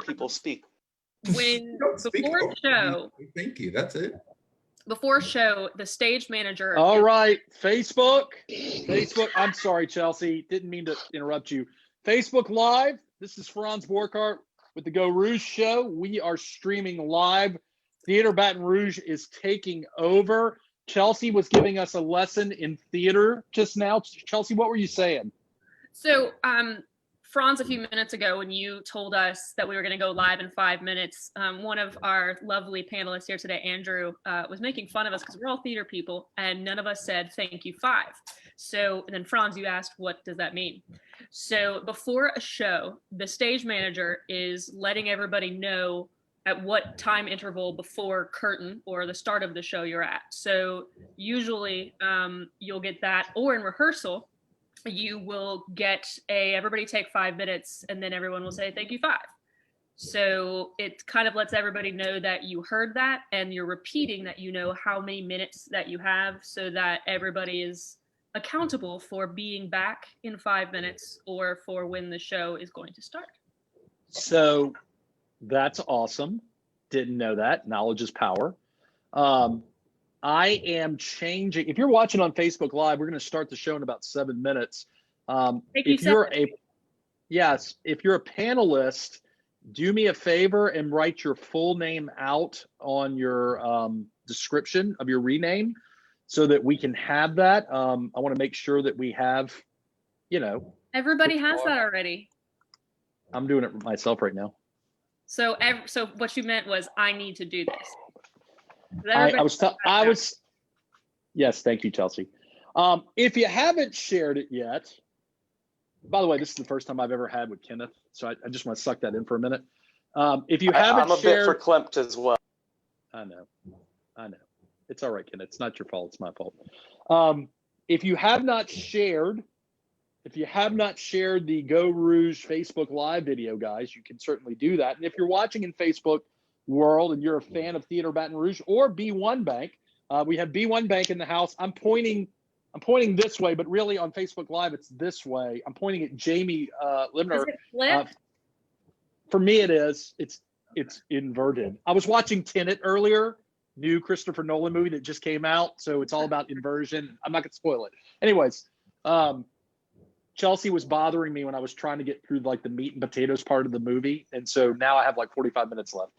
people speak. When before show, thank you. That's it. Before show, the stage manager. All right, Facebook. I'm sorry, Chelsea. Didn't mean to interrupt you. Facebook Live. This is Franz Borkart with the Geaux Rouge Show. We are streaming live. Theater Baton Rouge is taking over. Chelsea was giving us a lesson in theater just now. Chelsea, what were you saying? So, Franz, a few minutes ago, when you told us that we were going to go live in 5 minutes, one of our lovely panelists here today, Andrew, was making fun of us because we're all theater people, and none of us said thank you 5. So, and then Franz, you asked, what does that mean? So before a show, the stage manager is letting everybody know at what time interval before curtain or the start of the show you're at. So usually you'll get that, or in rehearsal, you will get everybody take 5 minutes and then everyone will say thank you 5. So it kind of lets everybody know that you heard that and you're repeating that you know how many minutes that you have, so that everybody is accountable for being back in 5 minutes or for when the show is going to start. So that's awesome. Didn't know that. Knowledge is power. I am changing. If you're watching on Facebook Live, we're going to start the show in about 7 minutes. If you're a panelist, do me a favor and write your full name out on your description of your rename so that we can have that. I want to make sure that we have, Everybody has that already. I'm doing it myself right now. So what you meant was I need to do this. Yes, thank you, Chelsea. If you haven't shared it yet, by the way, this is the first time I've ever had with Kenneth, so I just want to suck that in for a minute. If you haven't I'm a bit verklempt as well. I know. It's all right, Kenneth. It's not your fault. It's my fault. If you have not shared the Geaux Rouge Facebook Live video, guys, you can certainly do that. And if you're watching in Facebook world and you're a fan of Theater Baton Rouge or B1 Bank, we have B1 Bank in the house. I'm pointing this way, but really on Facebook Live, it's this way. I'm pointing at Jamie Libner. Is it flipped? For me, it is. It's inverted. I was watching Tenet earlier, new Christopher Nolan movie that just came out. So it's all about inversion. I'm not going to spoil it. Anyways, Chelsea was bothering me when I was trying to get through like the meat and potatoes part of the movie. And so now I have like 45 minutes left.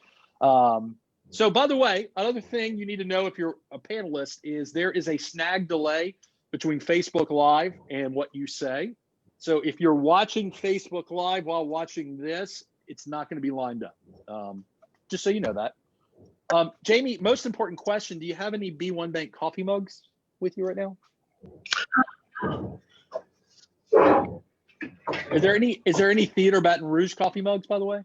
So by the way, another thing you need to know if you're a panelist is there is a snag delay between Facebook Live and what you say. So if you're watching Facebook Live while watching this, it's not going to be lined up. Just so you know that. Jamie, most important question, do you have any B1 Bank coffee mugs with you right now? Is there any Theater Baton Rouge coffee mugs, by the way?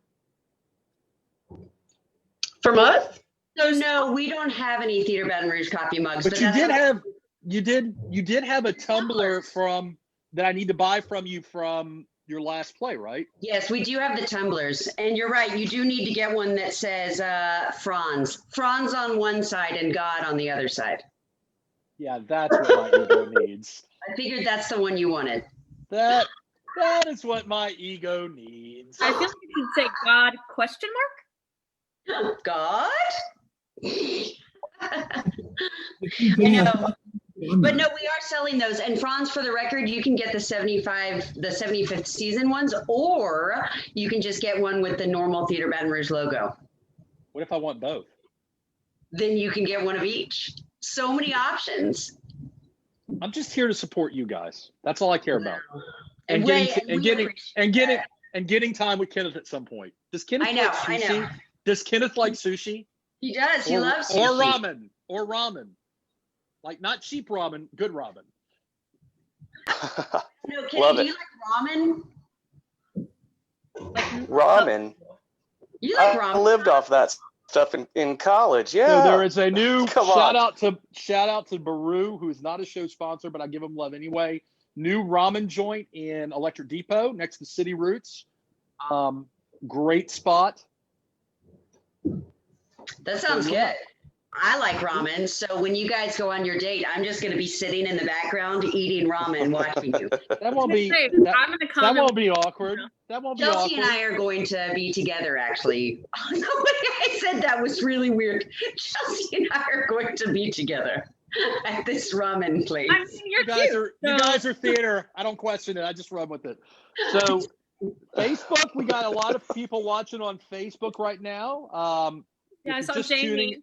From us? So no, we don't have any Theater Baton Rouge coffee mugs. But you did have a tumbler from that I need to buy from you from your last play, right? Yes, we do have the tumblers, and you're right. You do need to get one that says Franz on one side and God on the other side. Yeah, that's what my ego needs. I figured that's the one you wanted. That is what my ego needs. I feel like you should say God ? God? I know. But no, we are selling those. And Franz, for the record, you can get the 75th season ones, or you can just get one with the normal Theater Baton Rouge logo. What if I want both? Then you can get one of each. So many options. I'm just here to support you guys. That's all I care about. And getting time with Kenneth at some point. Does Kenneth like sushi? I know. Does Kenneth like sushi? He does. He loves sushi. Or ramen. Like not cheap ramen, good ramen. No, Kenny, do you like ramen? Ramen? You like ramen? I lived off that stuff in college. Yeah. So there is a new shout out to Baru, who's not a show sponsor, but I give him love anyway. New ramen joint in Electric Depot next to City Roots. Great spot. That sounds good. I like ramen. So when you guys go on your date, I'm just going to be sitting in the background eating ramen, watching you. That won't be. Hey, That, I'm gonna come. that and- won't be awkward. That won't be Chelsea and awkward. I are going to be together, actually. The way I said that was really weird. Chelsea and I are going to be together at this ramen place. I mean, you're cute. You guys are theater. I don't question it. I just run with it. So Facebook, we got a lot of people watching on Facebook right now. Yeah, I if saw you're just Jamie.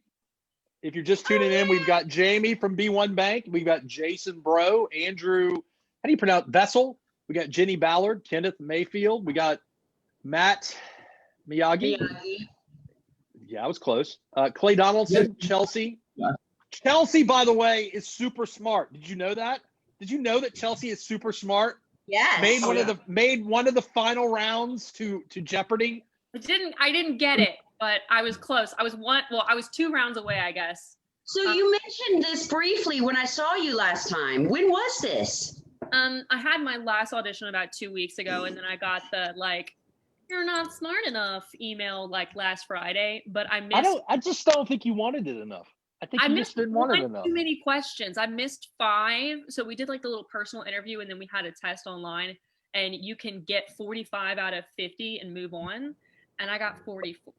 if you're just tuning in, we've got Jamie from B1 Bank. We've got Jason Bro, Andrew, how do you pronounce Vessel? We got Jenny Ballard, Kenneth Mayfield. We got Matt Miyagi. Yeah, I was close. Clay Donaldson, Chelsea. Yeah. Chelsea, by the way, is super smart. Did you know that? Did you know that Chelsea is super smart? Yes. Made one of the final rounds to Jeopardy. I didn't get it, but I was close. I was 2 rounds away, I guess. So you mentioned this briefly when I saw you last time. When was this? I had my last audition about 2 weeks ago, and then I got the "you're not smart enough" email last Friday. But I missed. I just don't think you wanted it enough. I think you just didn't want it enough. Too many questions. I missed 5. So we did the little personal interview, and then we had a test online, and you can get 45 out of 50 and move on. And I got 44.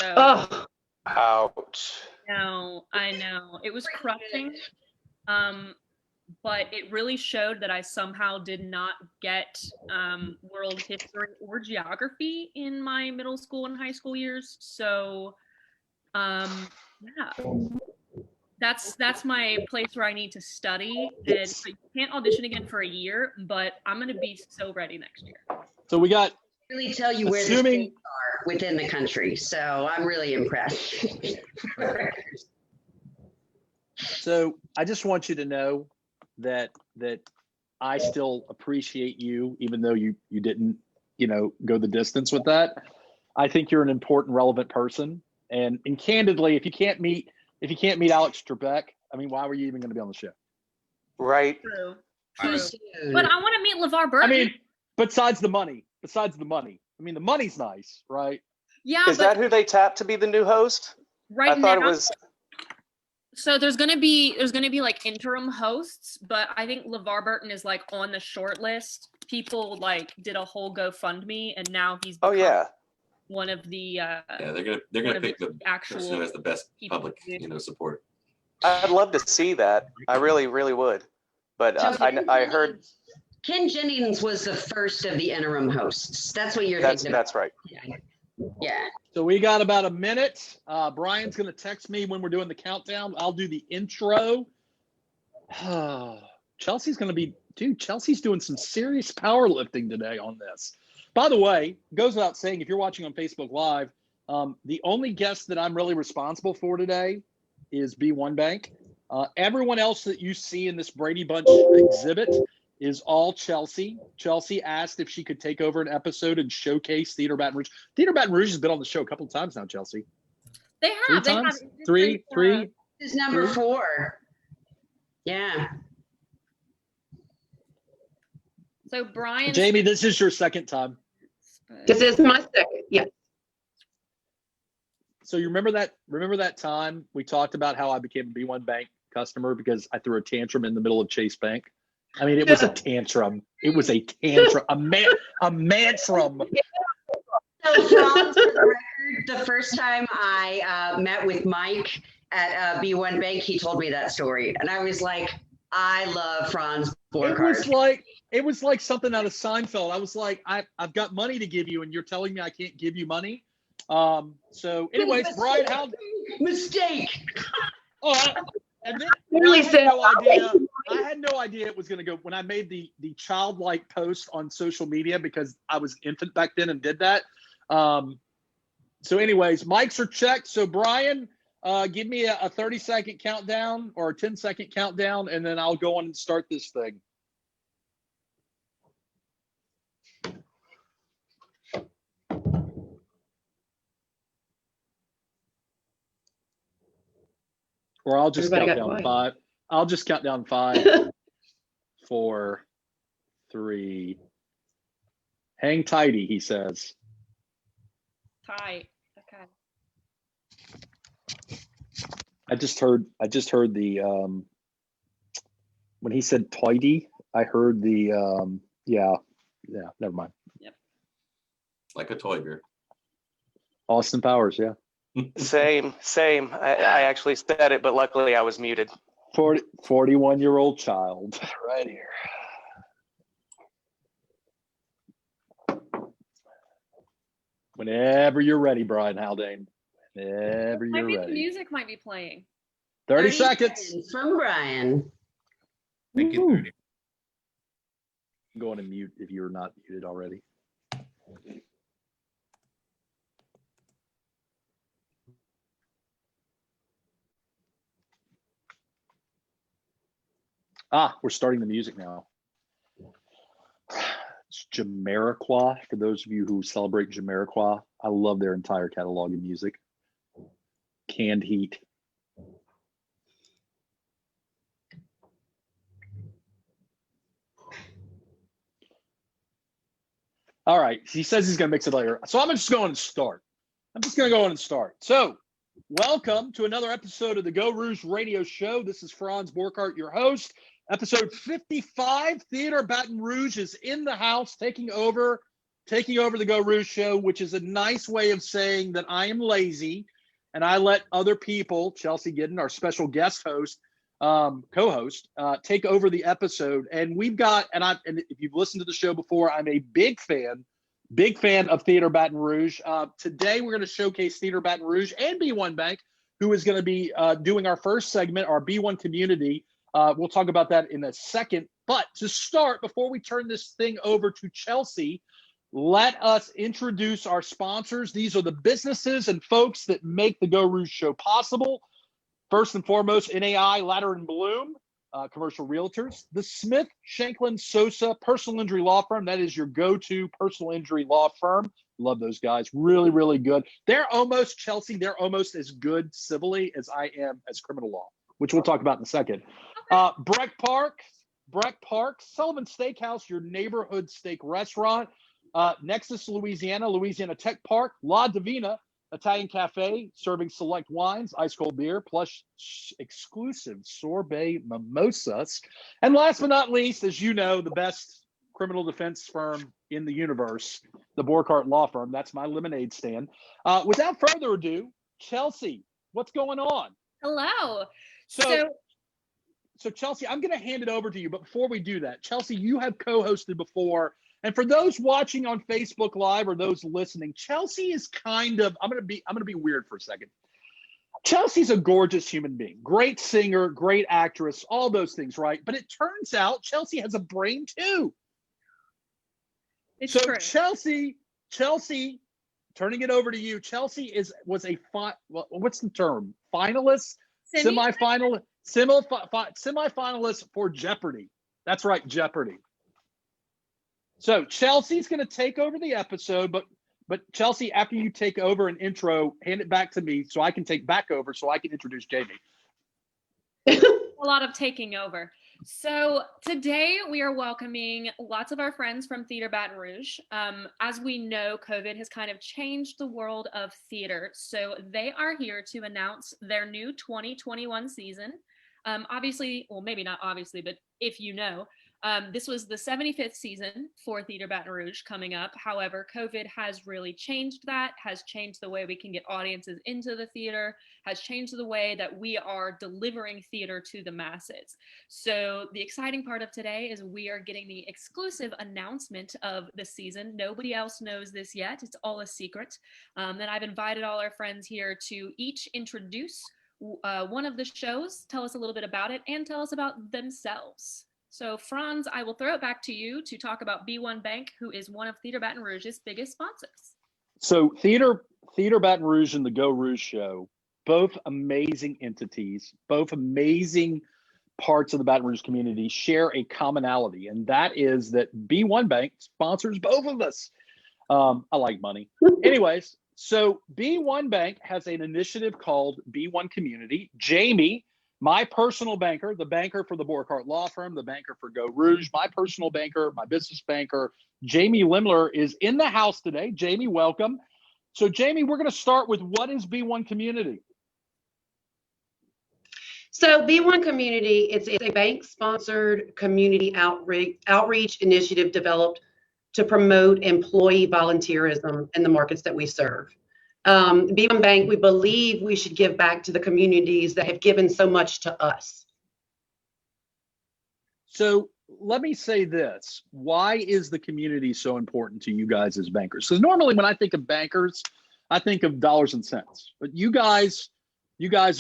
So. Oh, ouch. No, I know. It was crushing. But it really showed that I somehow did not get world history or geography in my middle school and high school years. So, yeah, that's my place where I need to study. And so you can't audition again for a year, but I'm going to be so ready next year. So we got. Really tell you where the states are within the country. So I'm really impressed. So I just want you to know that I still appreciate you, even though you didn't, go the distance with that. I think you're an important, relevant person. And candidly, if you can't meet Alex Trebek, I mean, why were you even going to be on the show? Right. True. Too True. soon. But I want to meet LeVar Burton. I mean, besides the money. I mean, the money's nice, right? Yeah, Is that who they tapped to be the new host? right I thought now, it was. So there's gonna be interim hosts, but I think LeVar Burton is on the short list. People did a whole GoFundMe, and now he's Oh yeah. one of the Yeah, they're gonna pick the actual person who has the best people. public, support. I'd love to see that. I really, really would. But I heard Ken Jennings was the first of the interim hosts. That's what you're thinking about. that's right. Yeah. So we got about a minute. Brian's going to text me when we're doing the countdown. I'll do the intro. Chelsea's doing some serious powerlifting today on this. By the way, goes without saying, if you're watching on Facebook Live, the only guest that I'm really responsible for today is B1 Bank. Everyone else that you see in this Brady Bunch exhibit is all Chelsea. Chelsea asked if she could take over an episode and showcase Theater Baton Rouge. Theater Baton Rouge has been on the show a couple of times now, Chelsea. They have. Three. This is number 4. Yeah. So Brian. Jamie, this is your second time. This is my second. Yeah. So you remember that time we talked about how I became a B1 Bank customer because I threw a tantrum in the middle of Chase Bank? I mean, it was a tantrum. It was a tantrum. A mantrum. So, Franz, for the record, the first time I met with Mike at B1 Bank, he told me that story, and I was like, I love Franz Borchardt. It was like something out of Seinfeld. I was like, I've got money to give you, and you're telling me I can't give you money. So, anyways, Brian, how mistake? And then Really said, I had no idea it was going to go when I made the childlike post on social media because I was infant back then and did that. So anyways, mics are checked. So Brian, give me a 30-second countdown or a 10-second countdown, and then I'll go on and start this thing. Or I'll just count down 5. I'll just count down 5, 4, 3. Hang tighty, he says. Tight. Okay. I just heard the when he said tidy, I heard the yeah, never mind. Like a toy beer. Austin Powers, yeah. Same. I actually said it, but luckily I was muted. 41-year-old child right here. Whenever you're ready, Brian Haldane. Whenever you're The ready. music might be playing. 30 seconds. From Brian. Thank you. Woo. 30. I'm going to mute if you're not muted already. We're starting the music now. It's Jamiroquai, for those of you who celebrate Jamiroquai. I love their entire catalog of music. Canned Heat. All right, he says he's going to mix it later. So I'm just going to start. So welcome to another episode of the Geaux Rouge Radio Show. This is Franz Borkhardt, your host. Episode 55, Theater Baton Rouge is in the house, taking over the Geaux Rouge Show, which is a nice way of saying that I am lazy and I let other people, Chelsea Gidden, our special guest host, co-host, take over the episode. And we've got, and if you've listened to the show before, I'm a big fan of Theater Baton Rouge. Today we're going to showcase Theater Baton Rouge and B1 Bank, who is going to be doing our first segment, our B1 community. We'll talk about that in a second. But to start, before we turn this thing over to Chelsea, let us introduce our sponsors. These are the businesses and folks that make the Geaux Rouge Show possible. First and foremost, NAI Ladder and Bloom, commercial realtors. The Smith Shanklin Sosa personal injury law firm. That is your go-to personal injury law firm. Love those guys. Really, really good. They're almost, Chelsea, they're almost as good civilly as I am as criminal law, which we'll talk about in a second. Breck Park, Sullivan Steakhouse, your neighborhood steak restaurant. Nexus, Louisiana Tech Park, La Divina, Italian Cafe, serving select wines, ice cold beer, plus exclusive sorbet mimosas. And last but not least, as you know, the best criminal defense firm in the universe, the Borkhardt Law Firm. That's my lemonade stand. Without further ado, Chelsea, what's going on? Hello. So Chelsea, I'm going to hand it over to you. But before we do that, Chelsea, you have co-hosted before. And for those watching on Facebook Live or those listening, Chelsea is kind of, I'm going to be weird for a second. Chelsea's a gorgeous human being, great singer, great actress, all those things, right? But it turns out Chelsea has a brain too. It's so true. Chelsea, turning it over to you. Chelsea was a what's the term? Finalist, semifinalist for Jeopardy. That's right, Jeopardy. So Chelsea's going to take over the episode, but Chelsea, after you take over an intro, hand it back to me so I can take back over so I can introduce Jamie. A lot of taking over. So today we are welcoming lots of our friends from Theater Baton Rouge. As we know, COVID has kind of changed the world of theater. So they are here to announce their new 2021 season. Obviously, well, maybe not obviously, but if you know, this was the 75th season for Theater Baton Rouge coming up. However, COVID has really changed that, has changed the way we can get audiences into the theater, has changed the way that we are delivering theater to the masses. So the exciting part of today is we are getting the exclusive announcement of the season. Nobody else knows this yet. It's all a secret. And I've invited all our friends here to each introduce one of the shows, tell us a little bit about it, and tell us about themselves. So Franz, I will throw it back to you to talk about B1 Bank, who is one of Theater Baton Rouge's biggest sponsors. So Theater Baton Rouge and the Geaux Rouge Show, both amazing entities, both amazing parts of the Baton Rouge community, share a commonality, and that is that B1 Bank sponsors both of us. I like money. Anyways, so B1 Bank has an initiative called B1 Community. Jamie, my personal banker, the banker for the Borkhardt Law Firm, the banker for Geaux Rouge, my personal banker, my business banker, Jamie Limler is in the house today. Jamie, welcome. So Jamie, we're going to start with what is B1 Community? So B1 Community, it's a bank-sponsored community outreach initiative developed to promote employee volunteerism in the markets that we serve. B1 Bank, we believe we should give back to the communities that have given so much to us. So let me say this. Why is the community so important to you guys as bankers? Because normally when I think of bankers, I think of dollars and cents. But you guys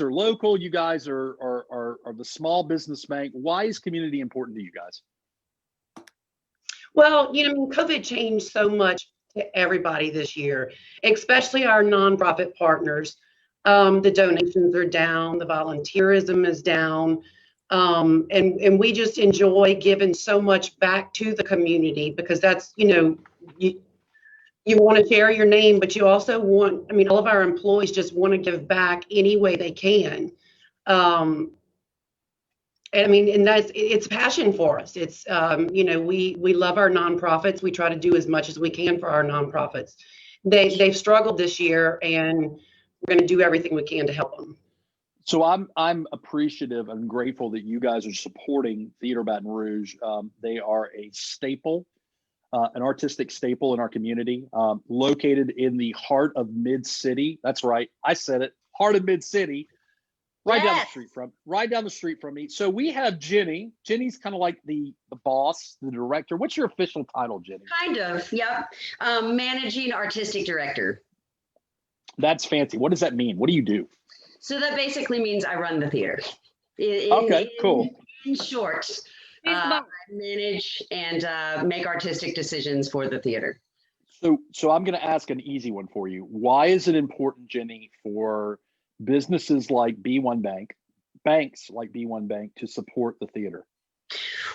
are local. You guys are the small business bank. Why is community important to you guys? Well, COVID changed so much to everybody this year, especially our nonprofit partners. The donations are down, the volunteerism is down, and we just enjoy giving so much back to the community because that's, you want to share your name, but you also want, all of our employees just want to give back any way they can. And it's passion for us. It's, we love our nonprofits. We try to do as much as we can for our nonprofits. They've struggled this year, and we're going to do everything we can to help them. So I'm appreciative and grateful that you guys are supporting Theater Baton Rouge. They are a staple, an artistic staple in our community, located in the heart of Mid-City. That's right. I said it. Heart of Mid-City. Right down the street from me. So we have Jenny. Jenny's kind of like the boss, the director. What's your official title, Jenny? Kind of, yep. Managing artistic director. That's fancy. What does that mean? What do you do? So that basically means I run the theater. Cool. In short, I manage and make artistic decisions for the theater. So I'm going to ask an easy one for you. Why is it important, Jenny, for businesses like B1 Bank, banks like B1 Bank to support the theater?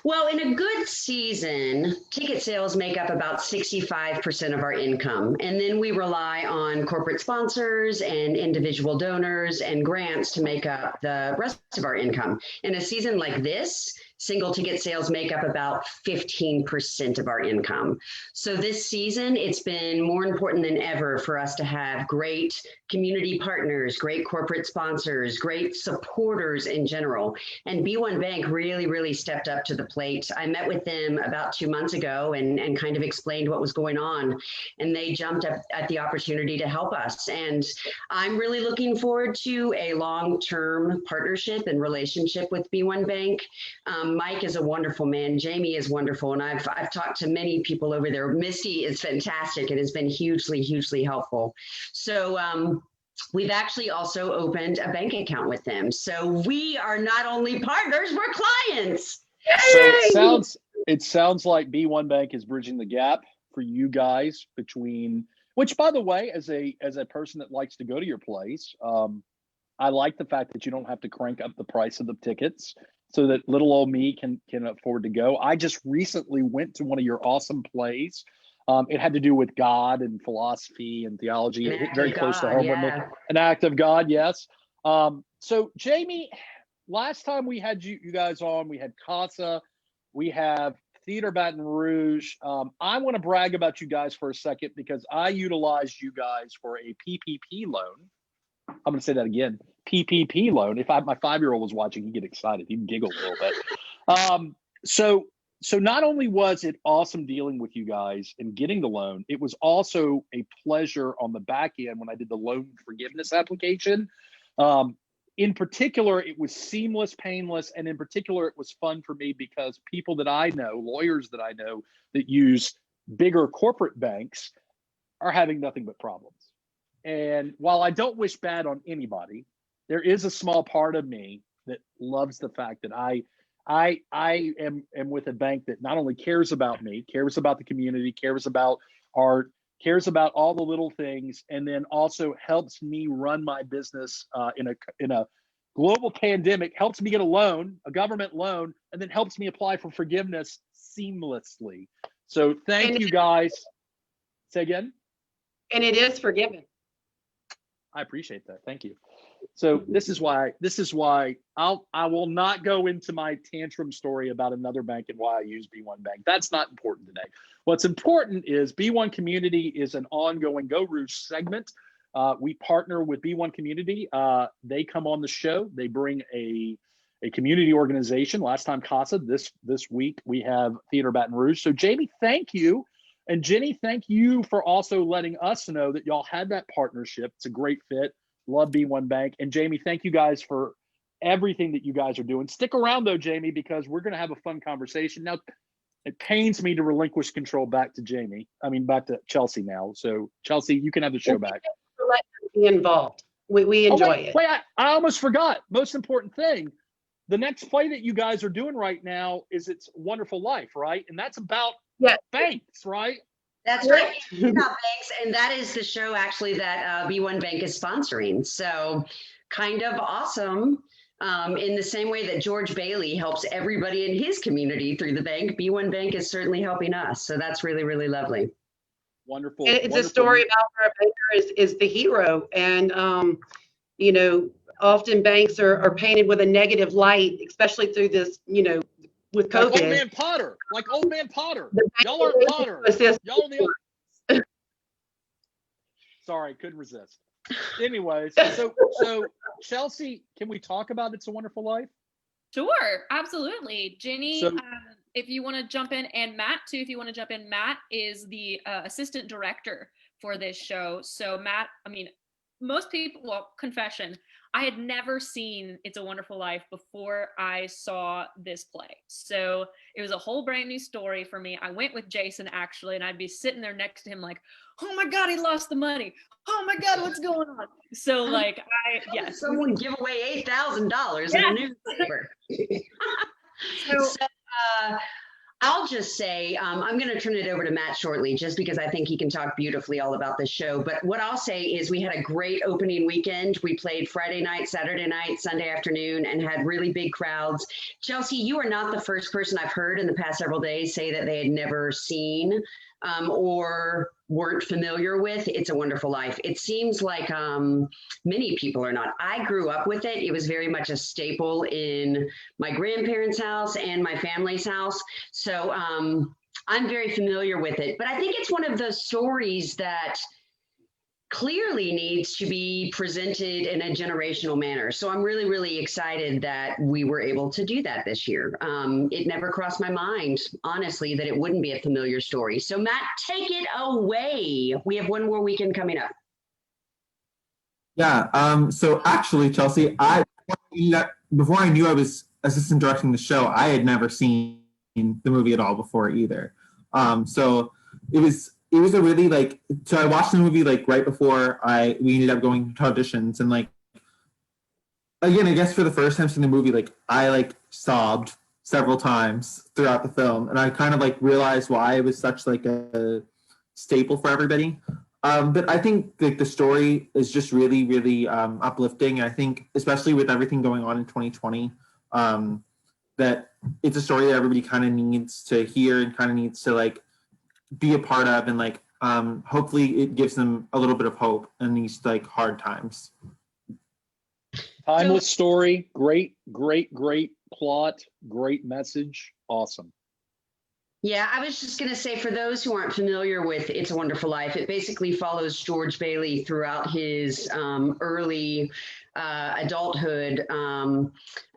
Well, in a good season, ticket sales make up about 65% of our income. And then we rely on corporate sponsors and individual donors and grants to make up the rest of our income. In a season like this, single ticket sales make up about 15% of our income. So this season, it's been more important than ever for us to have great community partners, great corporate sponsors, great supporters in general. And B1 Bank really, really stepped up to the plate. I met with them about 2 months ago and kind of explained what was going on. And they jumped up at the opportunity to help us. And I'm really looking forward to a long-term partnership and relationship with B1 Bank. Mike is a wonderful man. Jamie is wonderful. And I've talked to many people over there. Misty is fantastic and has been hugely, hugely helpful. So we've actually also opened a bank account with them. So we are not only partners, we're clients. So it sounds like B1 Bank is bridging the gap for you guys between, which by the way, as a person that likes to go to your place, I like the fact that you don't have to crank up the price of the tickets so that little old me can afford to go. I just recently went to one of your awesome plays. It had to do with God and philosophy and theology. It hit very close to home with me. An act of God, yes. So Jamie, last time we had you guys on, we had Casa, we have Theater Baton Rouge. I want to brag about you guys for a second because I utilized you guys for a PPP loan. I'm going to say that again, PPP loan. If my 5-year-old was watching, he'd get excited. He'd giggle a little bit. So not only was it awesome dealing with you guys and getting the loan, it was also a pleasure on the back end when I did the loan forgiveness application. In particular, it was seamless, painless, and in particular, it was fun for me because people that I know, lawyers that I know that use bigger corporate banks are having nothing but problems. And while I don't wish bad on anybody, there is a small part of me that loves the fact that I am with a bank that not only cares about me, cares about the community, cares about art, cares about all the little things, and then also helps me run my business in a global pandemic, helps me get a loan, a government loan, and then helps me apply for forgiveness seamlessly. So thank you guys. Say again? And it is forgiven. I appreciate that. Thank you. So this is why I will not go into my tantrum story about another bank and why I use B1 Bank. That's not important today. What's important is B1 Community is an ongoing Geaux Rouge segment. We partner with B1 Community. They come on the show. They bring a a community organization. Last time CASA, this week we have Theater Baton Rouge. So Jamie, thank you. And Jenny, thank you for also letting us know that y'all had that partnership. It's a great fit. Love B1 Bank. And Jamie, thank you guys for everything that you guys are doing. Stick around though, Jamie, because we're going to have a fun conversation. Now, it pains me to relinquish control back to Chelsea now. So Chelsea, you can have the show back. Let them be involved. We enjoy it. Wait, I almost forgot. Most important thing. The next play that you guys are doing right now is It's a Wonderful Life, right? And that's about banks, right? That's right. It's about banks, and that is the show actually that B1 Bank is sponsoring. So kind of awesome. In the same way that George Bailey helps everybody in his community through the bank, B1 Bank is certainly helping us. So that's really, really lovely. Wonderful. It's wonderful. a story about where a banker is the hero. And, often banks are painted with a negative light, especially through this, with COVID. Like old man Potter. Y'all aren't Potter. Y'all are the. Sorry, couldn't resist. Anyways, so Chelsea, can we talk about It's a Wonderful Life? Sure, absolutely. Jenny, So- if you want to jump in, and Matt too, if you want to jump in. Matt is the assistant director for this show. So Matt, most people, confession, I had never seen It's a Wonderful Life before I saw this play. So it was a whole brand new story for me. I went with Jason actually, and I'd be sitting there next to him like, oh my God, he lost the money. Oh my God, what's going on? So Someone give away $8,000 in a newspaper. So I'll just say, I'm going to turn it over to Matt shortly, just because I think he can talk beautifully all about the show. But what I'll say is we had a great opening weekend. We played Friday night, Saturday night, Sunday afternoon, and had really big crowds. Chelsea, you are not the first person I've heard in the past several days say that they had never seen or weren't familiar with It's a Wonderful Life. It seems like many people are not. I grew up with it. It was very much a staple in my grandparents' house and my family's house. So I'm very familiar with it. But I think it's one of those stories that clearly needs to be presented in a generational manner. So I'm really, really excited that we were able to do that this year. It never crossed my mind, honestly, that it wouldn't be a familiar story. So Matt, take it away. We have one more weekend coming up. Yeah. So actually, Chelsea, before I knew I was assistant directing the show, I had never seen the movie at all before either. So it was a really so I watched the movie right before we ended up going to auditions, and again, I guess for the first time seeing the movie, I sobbed several times throughout the film, and I kind of realized why it was such a staple for everybody. But I think the story is just really, really uplifting. And I think especially with everything going on in 2020, that it's a story that everybody kind of needs to hear and kind of needs to be a part of, and hopefully it gives them a little bit of hope in these hard times. Timeless story, great plot, great message, awesome. Yeah, I was just going to say, for those who aren't familiar with It's a Wonderful Life, it basically follows George Bailey throughout his early adulthood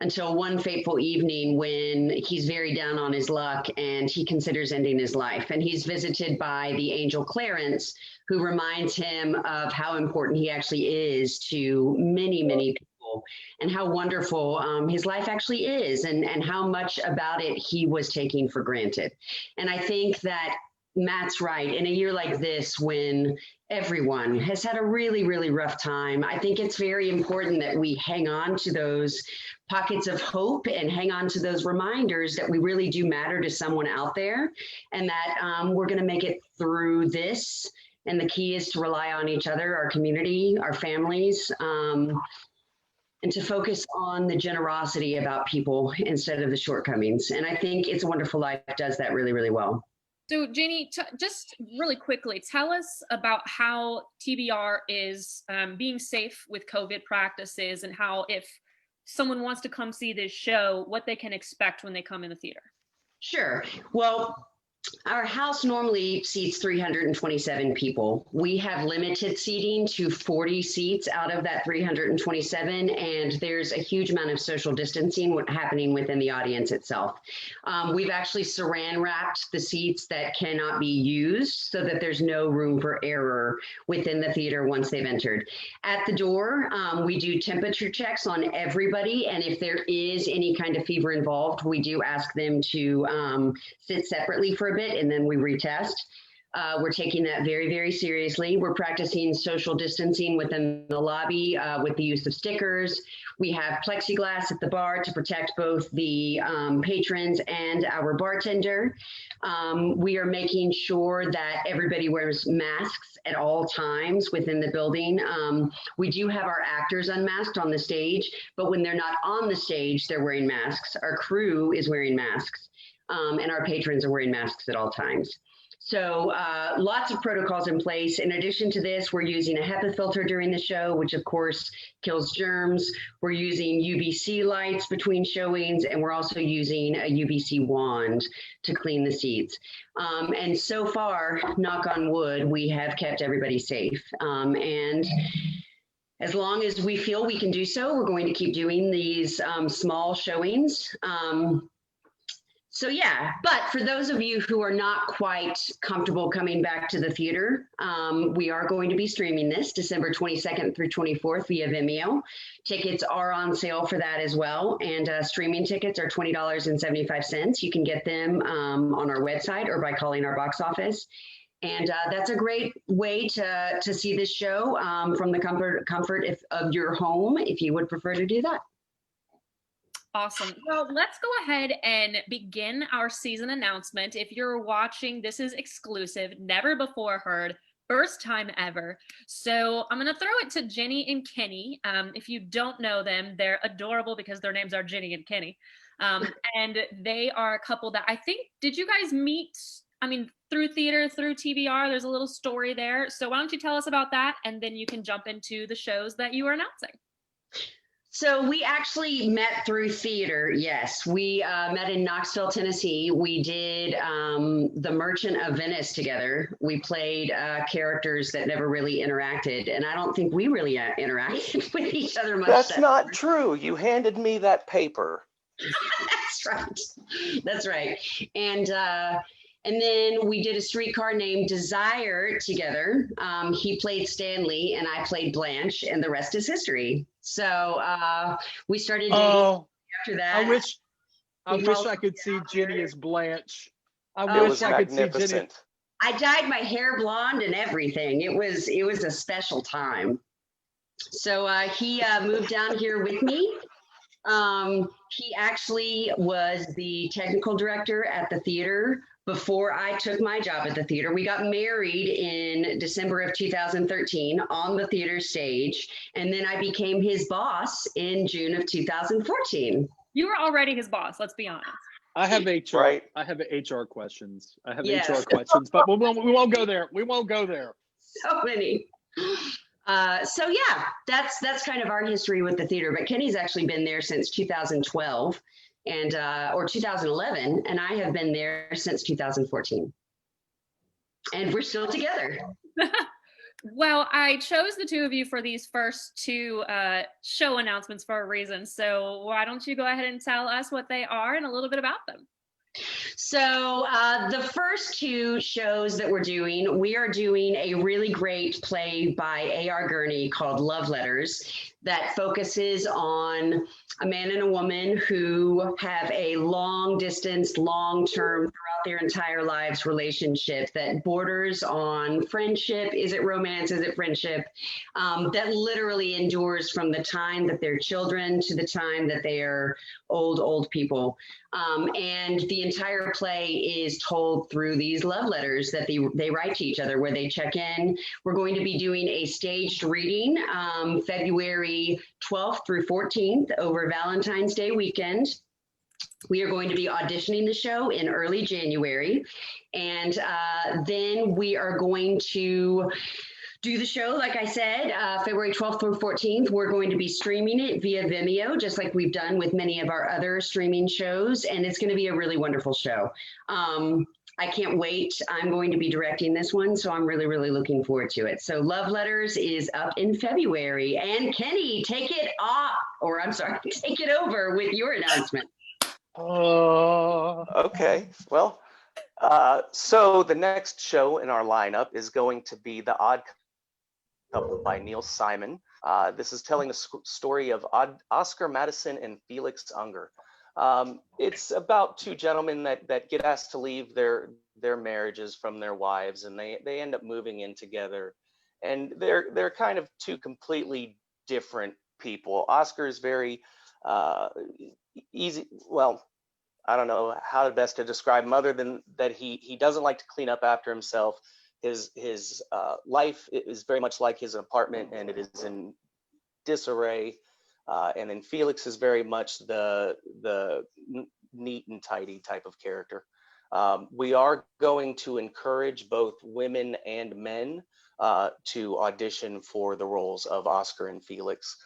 until one fateful evening when he's very down on his luck and he considers ending his life. And he's visited by the angel Clarence, who reminds him of how important he actually is to many, many people, and how wonderful his life actually is, and how much about it he was taking for granted. And I think that Matt's right. In a year like this, when everyone has had a really, really rough time, I think it's very important that we hang on to those pockets of hope and hang on to those reminders that we really do matter to someone out there, and that we're going to make it through this. And the key is to rely on each other, our community, our families, and to focus on the generosity about people instead of the shortcomings. And I think It's a Wonderful Life does that really, really well. So Jenny, just really quickly, tell us about how TBR is being safe with COVID practices, and how, if someone wants to come see this show, what they can expect when they come in the theater. Sure. Well, Our house normally seats 327 people. We have limited seating to 40 seats out of that 327, and there's a huge amount of social distancing happening within the audience itself. We've actually saran wrapped the seats that cannot be used so that there's no room for error within the theater once they've entered. At the door, we do temperature checks on everybody, and if there is any kind of fever involved, we do ask them to sit separately for a bit, and then we retest. We're taking that very, very seriously. We're practicing social distancing within the lobby with the use of stickers. We have plexiglass at the bar to protect both the patrons and our bartender. We are making sure that everybody wears masks at all times within the building. We do have our actors unmasked on the stage, but when they're not on the stage, they're wearing masks. Our crew is wearing masks. And our patrons are wearing masks at all times. So lots of protocols in place. In addition to this, we're using a HEPA filter during the show, which of course kills germs. We're using UVC lights between showings, and we're also using a UVC wand to clean the seats. And so far, knock on wood, we have kept everybody safe. And as long as we feel we can do so, we're going to keep doing these small showings. So yeah, but for those of you who are not quite comfortable coming back to the theater, we are going to be streaming this December 22nd through 24th via Vimeo. Tickets are on sale for that as well, and streaming tickets are $20.75. You can get them on our website or by calling our box office. And that's a great way to see this show from the comfort of your home, if you would prefer to do that. Awesome. Well, let's go ahead and begin our season announcement. If you're watching, this is exclusive, never before heard, first time ever. So I'm going to throw it to Jenny and Kenny. If you don't know them, they're adorable because their names are Jenny and Kenny. And they are a couple that I think, did you guys meet, I mean, through theater, through TBR? There's a little story there. So why don't you tell us about that? And then you can jump into the shows that you are announcing. So we actually met through theater, yes. We met in Knoxville, Tennessee. We did The Merchant of Venice together. We played characters that never really interacted, and I don't think we really interacted with each other much. That's not true. You handed me that paper. That's right. That's right. And then we did A Streetcar Named Desire together. He played Stanley and I played Blanche, and the rest is history. So we started dating after that. I wish I could see Jenny as Blanche. It was magnificent. I dyed my hair blonde and everything. It was a special time. So he moved down here with me. He actually was the technical director at the theater before I took my job at the theater. We got married in December of 2013 on the theater stage, and then I became his boss in June of 2014. You were already his boss, let's be honest. I have HR. Right. I have HR questions. Yes. HR questions, but we won't go there. We won't go there. So many. So yeah, that's kind of our history with the theater. But Kenny's actually been there since 2012 and or 2011, and I have been there since 2014. And we're still together. Well, I chose the two of you for these first two show announcements for a reason. So why don't you go ahead and tell us what they are and a little bit about them? So the first two shows that we're doing, we are doing a really great play by A.R. Gurney called Love Letters that focuses on a man and a woman who have a long distance, long-term, throughout their entire lives relationship that borders on friendship. Is it romance? Is it friendship? That literally endures from the time that they're children to the time that they are old people. And the entire play is told through these love letters that they write to each other where they check in. We're going to be doing a staged reading February 12th through 14th over Valentine's Day weekend. We are going to be auditioning the show in early January. And then we are going to do the show, like I said, February 12th through 14th. We're going to be streaming it via Vimeo, just like we've done with many of our other streaming shows. And it's going to be a really wonderful show. I can't wait. I'm going to be directing this one, so I'm really, really looking forward to it. So Love Letters is up in February. And Kenny, take it off, or I'm sorry, take it over with your announcement. Okay, well, so the next show in our lineup is going to be The Odd Couple by Neil Simon. This is telling the story of Oscar Madison and Felix Unger. It's about two gentlemen that get asked to leave their marriages from their wives, and they end up moving in together. And they're kind of two completely different people. Oscar is very easy. Well, I don't know how best to describe him other than that he doesn't like to clean up after himself. His life is very much like his apartment, and it is in disarray. And then Felix is very much the neat and tidy type of character. We are going to encourage both women and men to audition for the roles of Oscar and Felix.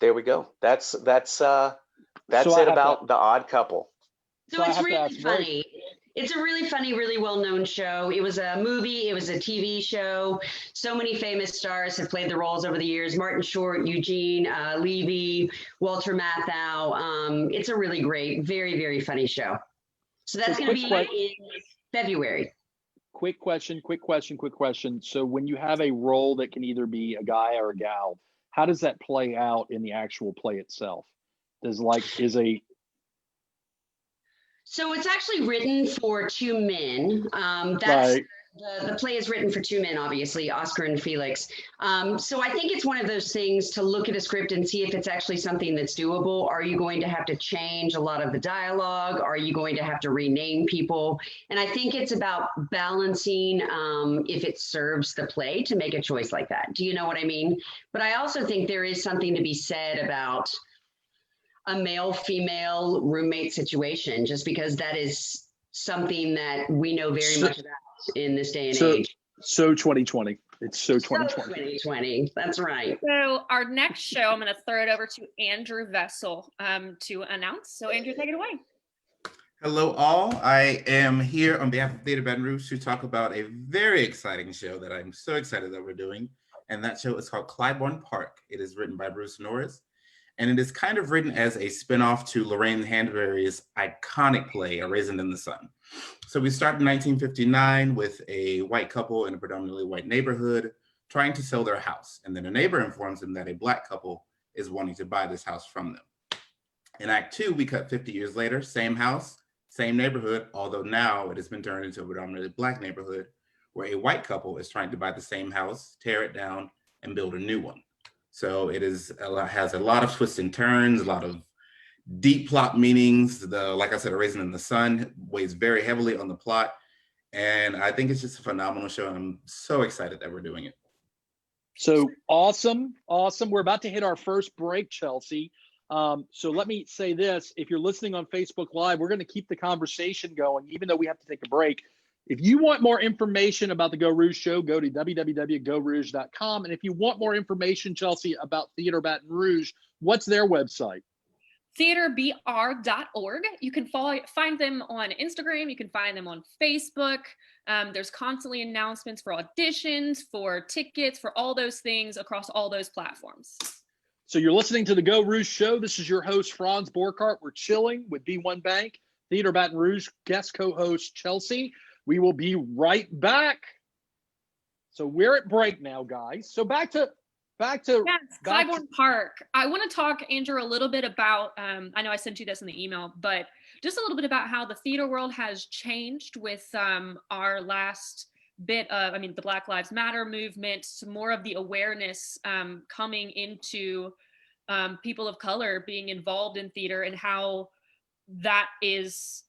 There we go. That's it about The Odd Couple. So it's really funny. It's a really funny, really well-known show. It was a movie. It was a TV show. So many famous stars have played the roles over the years. Martin Short, Eugene Levy, Walter Matthau. It's a really great, very, very funny show. So that's going to be in February. Quick question. So when you have a role that can either be a guy or a gal, how does that play out in the actual play itself? So it's actually written for two men. The play is written for two men, obviously, Oscar and Felix. So I think it's one of those things to look at a script and see if it's actually something that's doable. Are you going to have to change a lot of the dialogue? Are you going to have to rename people? And I think it's about balancing if it serves the play to make a choice like that. Do you know what I mean? But I also think there is something to be said about a male-female roommate situation, just because that is something that we know very much about in this day and age. So 2020. It's so 2020. 2020. That's right. So our next show, I'm going to throw it over to Andrew Vessel to announce. So Andrew, take it away. Hello, all. I am here on behalf of Theater Baton Rouge to talk about a very exciting show that I'm so excited that we're doing. And that show is called Clybourne Park. It is written by Bruce Norris. And it is kind of written as a spinoff to Lorraine Hansberry's iconic play, A Raisin in the Sun. So we start in 1959 with a white couple in a predominantly white neighborhood trying to sell their house. And then a neighbor informs them that a black couple is wanting to buy this house from them. In Act 2, we cut 50 years later, same house, same neighborhood, although now it has been turned into a predominantly black neighborhood where a white couple is trying to buy the same house, tear it down, and build a new one. So it has a lot of twists and turns, a lot of deep plot meanings. Like I said, A Raisin in the Sun weighs very heavily on the plot. And I think it's just a phenomenal show. And I'm so excited that we're doing it. So awesome. We're about to hit our first break, Chelsea. So let me say this. If you're listening on Facebook Live, we're going to keep the conversation going, even though we have to take a break. If you want more information about the Geaux Rouge Show, go to www.geauxrouge.com. And if you want more information, Chelsea, about Theater Baton Rouge, what's their website? theaterbr.org. You can find them on Instagram. You can find them on Facebook. There's constantly announcements for auditions, for tickets, for all those things across all those platforms. So you're listening to the Geaux Rouge Show. This is your host, Franz Borkart. We're chilling with B1 Bank, Theater Baton Rouge, guest co-host Chelsea. We will be right back. So we're at break now, guys. So back to Clybourne Park. I want to talk, Andrew, a little bit about, I know I sent you this in the email, but just a little bit about how the theater world has changed with our last bit of, the Black Lives Matter movement, some more of the awareness coming into people of color being involved in theater, and how that is,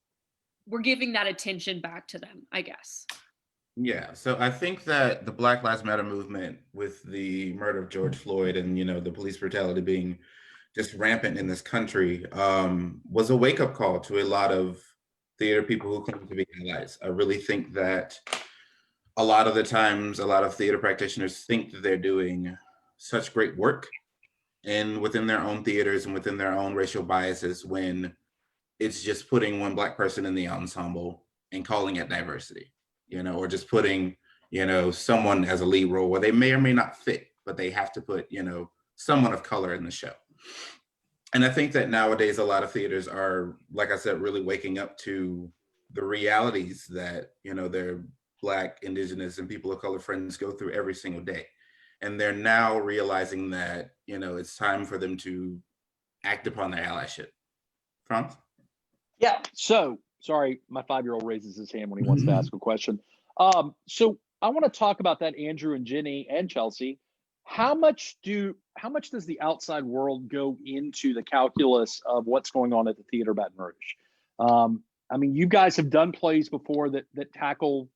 we're giving that attention back to them, I guess. Yeah, so I think that the Black Lives Matter movement, with the murder of George Floyd and, the police brutality being just rampant in this country, was a wake-up call to a lot of theater people who claim to be allies. I really think that a lot of the times, a lot of theater practitioners think that they're doing such great work within their own theaters and within their own racial biases, when it's just putting one Black person in the ensemble and calling it diversity, or just putting, someone as a lead role where they may or may not fit, but they have to put, someone of color in the show. And I think that nowadays a lot of theaters are, like I said, really waking up to the realities that, their Black, Indigenous, and people of color friends go through every single day. And they're now realizing that, it's time for them to act upon their allyship. Franz? Yeah. So, sorry, my 5-year-old raises his hand when he wants to ask a question. So I want to talk about that, Andrew and Jenny and Chelsea. How much does the outside world go into the calculus of what's going on at the Theater Baton Rouge? I mean, you guys have done plays before that tackle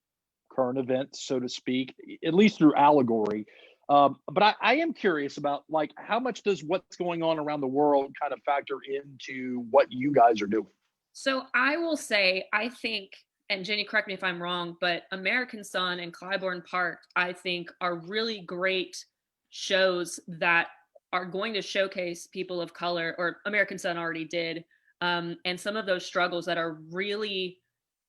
current events, so to speak, at least through allegory. But I am curious about, like, how much does what's going on around the world kind of factor into what you guys are doing? So I will say, I think, and Jenny, correct me if I'm wrong, but American Son and Clybourne Park, I think, are really great shows that are going to showcase people of color, or American Son already did, and some of those struggles that are really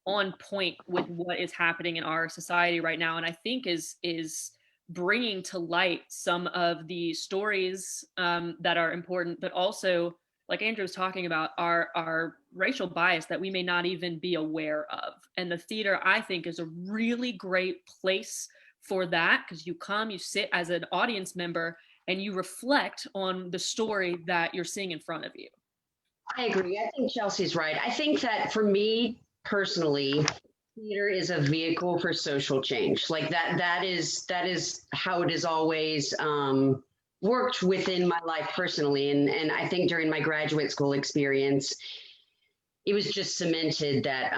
on point with what is happening in our society right now. And I think is bringing to light some of the stories that are important, but also, like Andrew was talking about, our racial bias that we may not even be aware of. And the theater, I think, is a really great place for that, because you come, you sit as an audience member, and you reflect on the story that you're seeing in front of you. I agree. I think Chelsea's right. I think that for me personally, theater is a vehicle for social change. Like that is how it has always worked within my life personally. And I think during my graduate school experience, it was just cemented that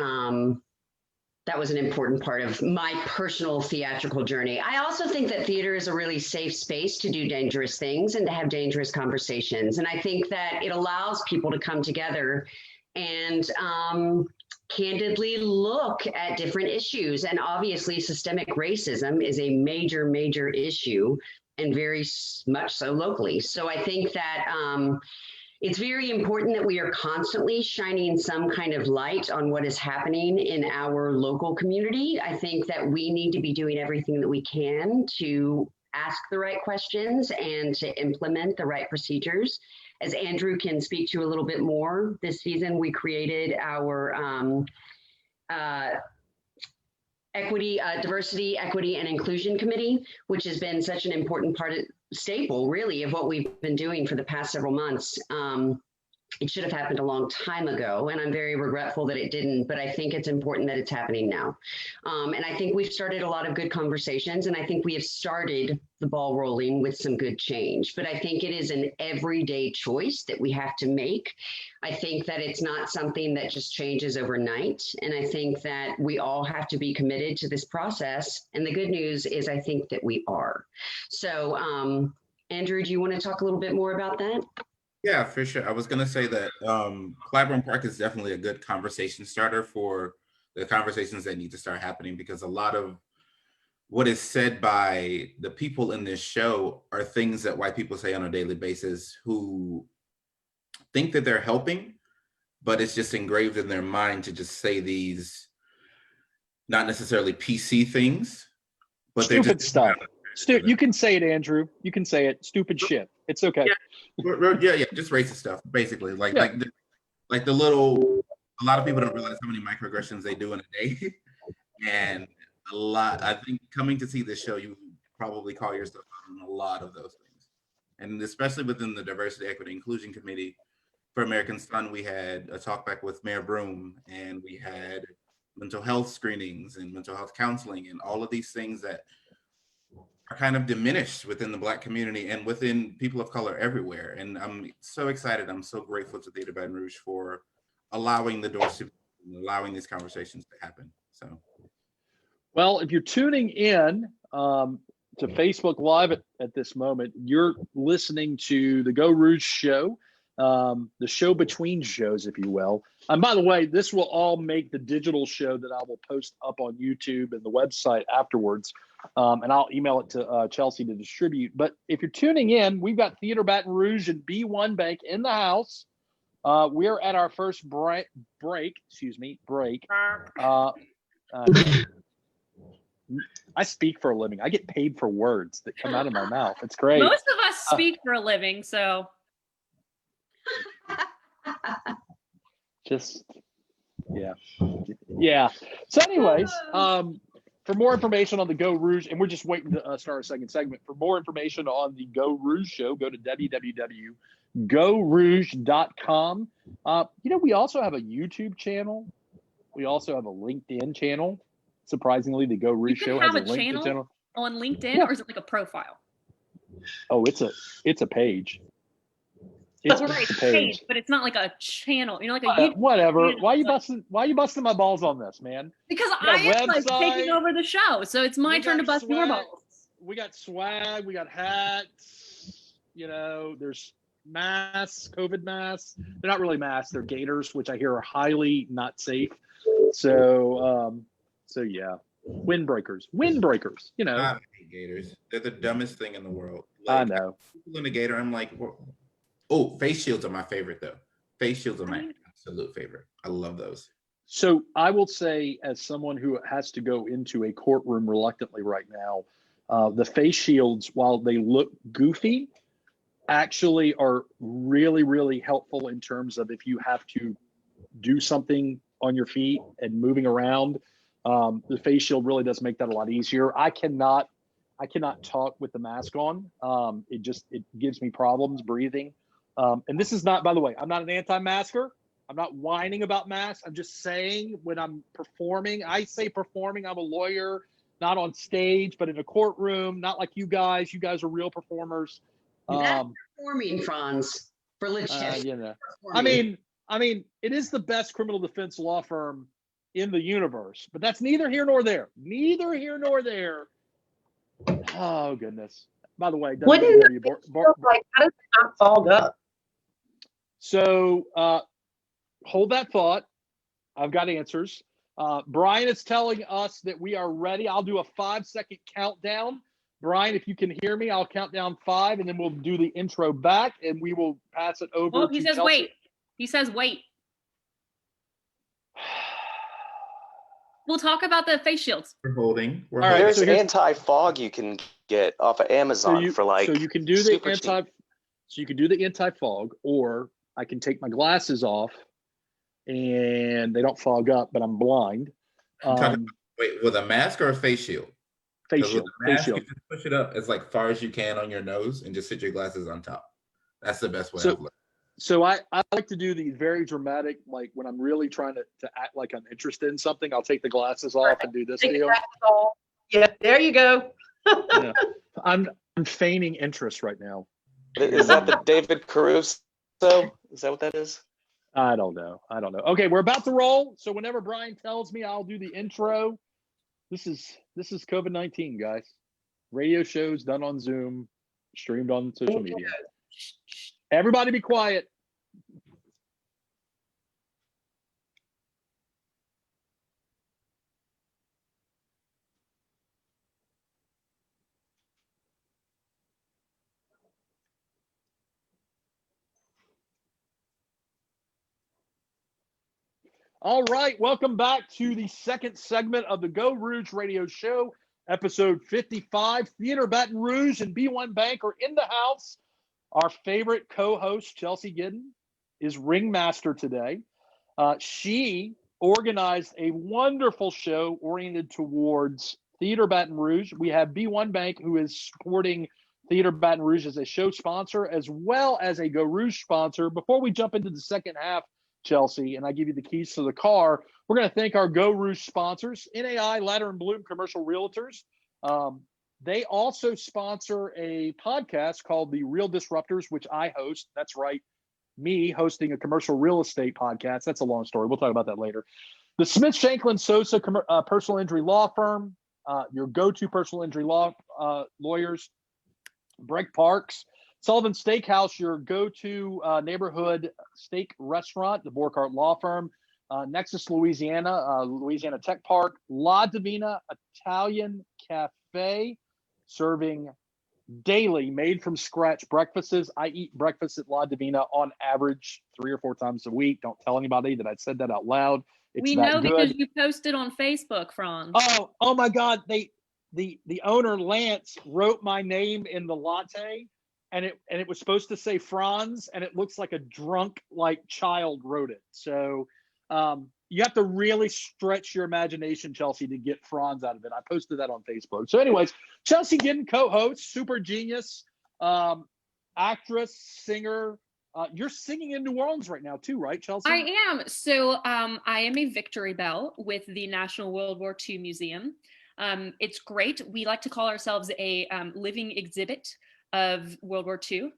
that was an important part of my personal theatrical journey. I also think that theater is a really safe space to do dangerous things and to have dangerous conversations. And I think that it allows people to come together and candidly look at different issues. And obviously systemic racism is a major, major issue, and very much so locally. So I think that it's very important that we are constantly shining some kind of light on what is happening in our local community. I think that we need to be doing everything that we can to ask the right questions and to implement the right procedures. As Andrew can speak to a little bit more, this season we created our Diversity, Equity, and Inclusion Committee, which has been such an important staple, really, of what we've been doing for the past several months. It should have happened a long time ago, and I'm very regretful that it didn't, but I think it's important that it's happening now. And I think we've started a lot of good conversations, and I think we have started the ball rolling with some good change. But I think it is an everyday choice that we have to make. I think that it's not something that just changes overnight, and I think that we all have to be committed to this process. And the good news is I think that we are. So, Andrew, do you want to talk a little bit more about that? Yeah, for sure. I was going to say that Clybourne Park is definitely a good conversation starter for the conversations that need to start happening, because a lot of what is said by the people in this show are things that white people say on a daily basis, who think that they're helping, but it's just engraved in their mind to just say these not necessarily PC things, but they're stupid just stuff. You can say it, Andrew. You can say it. Stupid shit. It's okay. Yeah, just racist stuff, basically. Like the little. A lot of people don't realize how many microaggressions they do in a day, and a lot. I think coming to see this show, you probably call yourself out on a lot of those things, and especially within the Diversity, Equity, Inclusion Committee for American Son, we had a talk back with Mayor Broom, and we had mental health screenings and mental health counseling, and all of these things that are kind of diminished within the Black community and within people of color everywhere. And I'm so excited. I'm so grateful to Theater Baton Rouge for allowing the doors to, allowing these conversations to happen. So, well, if you're tuning in to Facebook Live at this moment, you're listening to the Geaux Rouge Show, the show between shows, if you will. And by the way, this will all make the digital show that I will post up on YouTube and the website afterwards. And I'll email it to Chelsea to distribute. But if you're tuning in, we've got Theater Baton Rouge and B1 Bank in the house. We're at our first break. I speak for a living. I get paid for words that come out of my mouth. It's great. Most of us speak for a living, so Just yeah. So anyways, for more information on the Geaux Rouge, and we're just waiting to start our second segment. For more information on the Geaux Rouge Show, go to www.geauxrouge.com. We also have a YouTube channel. We also have a LinkedIn channel. Surprisingly, the Geaux Rouge Show has a LinkedIn channel on LinkedIn, or is it like a profile? Oh, it's a page. It's a page, but it's not like a channel. Like a YouTube whatever. channel. Why are you busting my balls on this, man? Because I am like taking over the show, so it's my turn to bust your balls. We got swag. We got hats. There's masks, COVID masks. They're not really masks. They're gaiters, which I hear are highly not safe. So yeah, windbreakers. I hate gators. They're the dumbest thing in the world. I know. People in a gator, I'm like, oh, face shields are my favorite though. Face shields are my absolute favorite. I love those. So I will say, as someone who has to go into a courtroom reluctantly right now, the face shields, while they look goofy, actually are really, really helpful in terms of if you have to do something on your feet and moving around. The face shield really does make that a lot easier. I cannot talk with the mask on. It gives me problems breathing. And this is not, by the way, I'm not an anti-masker. I'm not whining about masks. I'm just saying when I'm performing, I say performing, I'm a lawyer, not on stage, but in a courtroom, not like you guys. You guys are real performers. That's performing, Franz, for legit. I mean, it is the best criminal defense law firm in the universe, but that's neither here nor there. Neither here nor there. Oh, goodness. By the way, how does it not fog up? So hold that thought. I've got answers. Brian is telling us that we are ready. I'll do a 5-second countdown. Brian, if you can hear me, I'll count down 5, and then we'll do the intro back, and we will pass it over. Well, he says Chelsea. wait. He says wait. We'll talk about the face shields. We're holding. All right, There's anti-fog you can get off of Amazon for like. So you can do the anti-fog, or I can take my glasses off, and they don't fog up, but I'm blind. Wait, with a mask or a face shield? Face shield. Face shield. You just push it up as like far as you can on your nose, and just sit your glasses on top. That's the best way. So I like to do the very dramatic, like when I'm really trying to act like I'm interested in something, I'll take the glasses off and do this deal. Yeah, there you go. Yeah. I'm feigning interest right now. Is that the David Caruso? Is that what that is? I don't know. Okay, we're about to roll. So whenever Brian tells me, I'll do the intro. This is COVID-19, guys. Radio shows done on Zoom, streamed on social media. Everybody be quiet. All right, welcome back to the second segment of the Geaux Rouge Radio Show, episode 55. Theater Baton Rouge and B1 Bank are in the house. Our favorite co-host, Chelsea Gidden, is ringmaster today. She organized a wonderful show oriented towards Theater Baton Rouge. We have B1 Bank, who is supporting Theater Baton Rouge as a show sponsor, as well as a Geaux Rouge sponsor. Before we jump into the second half, Chelsea, and I give you the keys to the car, we're going to thank our Geaux Rouge sponsors, NAI, Ladder and Bloom Commercial Realtors. They also sponsor a podcast called The Real Disruptors, which I host. That's right, me hosting a commercial real estate podcast. That's a long story. We'll talk about that later. The Smith Shanklin Sosa personal injury law firm, your go-to personal injury law lawyers. Breck Parks, Sullivan Steakhouse, your go-to neighborhood steak restaurant. The Borkart Law Firm, Nexus, Louisiana, Louisiana Tech Park, La Divina Italian Cafe, serving daily made from scratch breakfasts. I eat breakfast at La Divina on average 3 or 4 times a week. Don't tell anybody that I said that out loud. It's We that know good. because you posted on Facebook, Franz. Oh my God! The owner Lance wrote my name in the latte, and it was supposed to say Franz, and it looks like a drunk child wrote it. So you have to really stretch your imagination, Chelsea, to get Franz out of it. I posted that on Facebook. So, anyways, Chelsea Gidden, co-host, super genius, actress, singer. You're singing in New Orleans right now too, right, Chelsea? I am. So I am a Victory Bell with the National World War II Museum. It's great. We like to call ourselves a living exhibit of World War II.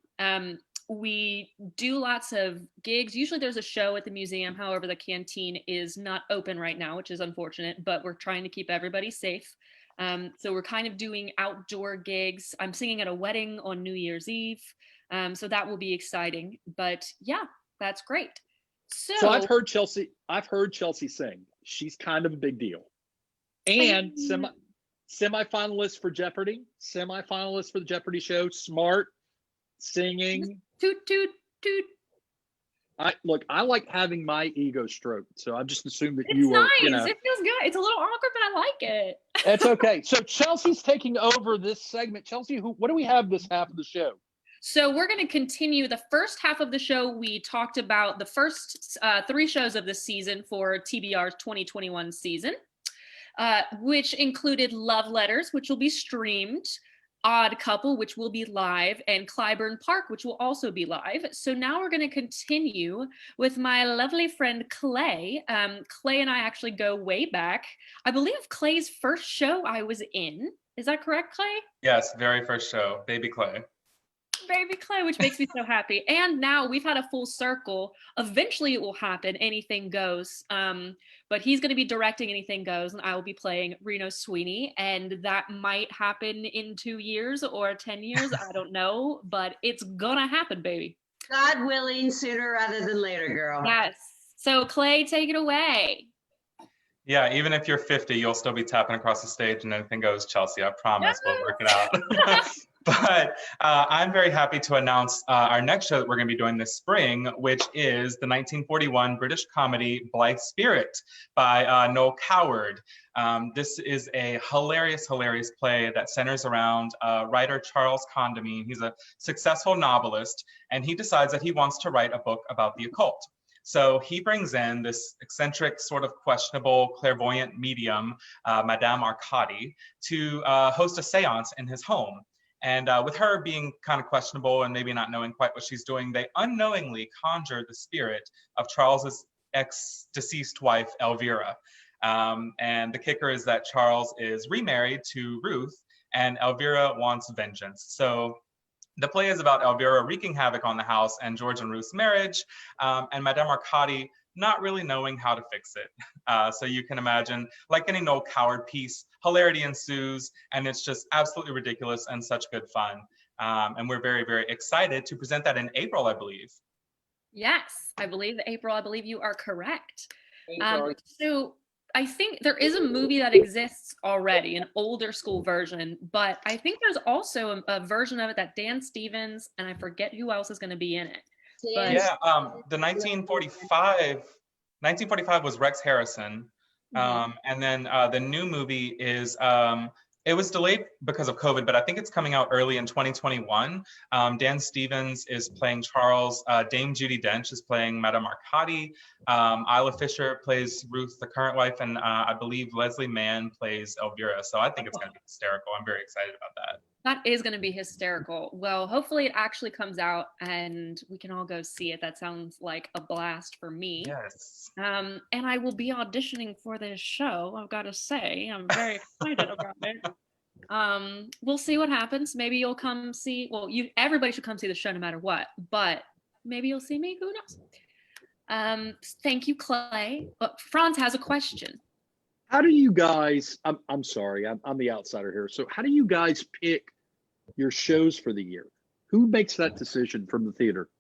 We do lots of gigs. Usually there's a show at the museum. However, the canteen is not open right now, which is unfortunate, but we're trying to keep everybody safe. So we're kind of doing outdoor gigs. I'm singing at a wedding on New Year's Eve. So that will be exciting. But yeah, that's great. So I've heard Chelsea sing. She's kind of a big deal. And semi-finalist for Jeopardy, semi-finalist for the Jeopardy show, smart, singing. Toot, toot, toot. I like having my ego stroked, so I just assumed that It's you were. nice. You know, It feels good. It's a little awkward, but I like it. It's okay. So Chelsea's taking over this segment. Chelsea, what do we have this half of the show? So we're going to continue the first half of the show. We talked about the first 3 shows of the season for TBR's 2021 season, which included Love Letters, which will be streamed, Odd Couple, which will be live, and Clybourne Park, which will also be live. So now we're going to continue with my lovely friend Clay. Clay and I actually go way back. I believe Clay's first show I was in. Is that correct, Clay? Yes, very first show, Baby Clay. Baby Clay, which makes me so happy. And now we've had a full circle. Eventually it will happen. Anything Goes. But he's going to be directing Anything Goes, and I will be playing Reno Sweeney. And that might happen in 2 years or 10 years. I don't know, but it's gonna happen, baby. God willing, sooner rather than later, girl. Yes. So Clay, take it away. Yeah, even if you're 50, you'll still be tapping across the stage and Anything Goes, Chelsea. I promise we'll work it out. But I'm very happy to announce our next show that we're going to be doing this spring, which is the 1941 British comedy Blythe Spirit by Noel Coward. This is a hilarious, hilarious play that centers around writer Charles Condamine. He's a successful novelist, and he decides that he wants to write a book about the occult. So he brings in this eccentric, sort of questionable, clairvoyant medium, Madame Arcady, to host a seance in his home. And with her being kind of questionable and maybe not knowing quite what she's doing, they unknowingly conjure the spirit of Charles's ex-deceased wife, Elvira. And the kicker is that Charles is remarried to Ruth, and Elvira wants vengeance. So the play is about Elvira wreaking havoc on the house and George and Ruth's marriage, and Madame Arcady not really knowing how to fix it. So you can imagine, like any Noel Coward piece, hilarity ensues, and it's just absolutely ridiculous and such good fun. And we're very, very excited to present that in April, I believe. Yes, I believe April. I believe you are correct. So I think there is a movie that exists already, an older school version, but I think there's also a version of it that Dan Stevens, and I forget who else is going to be in it. But yeah, the 1945 was Rex Harrison. And then the new movie is, it was delayed because of COVID, but I think it's coming out early in 2021. Dan Stevens is playing Charles. Dame Judi Dench is playing Madame Arcady. Isla Fisher plays Ruth, the current wife, and I believe Leslie Mann plays Elvira. So I think it's going to be hysterical. I'm very excited about that. That is going to be hysterical. Well, hopefully it actually comes out and we can all go see it. That sounds like a blast for me. Yes. And I will be auditioning for this show. I've got to say, I'm very excited about it. We'll see what happens. Maybe you'll come see. Well, everybody should come see the show no matter what. But maybe you'll see me. Who knows? Thank you, Clay. Franz has a question. How do you guys? I'm sorry, I'm the outsider here. So how do you guys pick your shows for the year? Who makes that decision from the theater?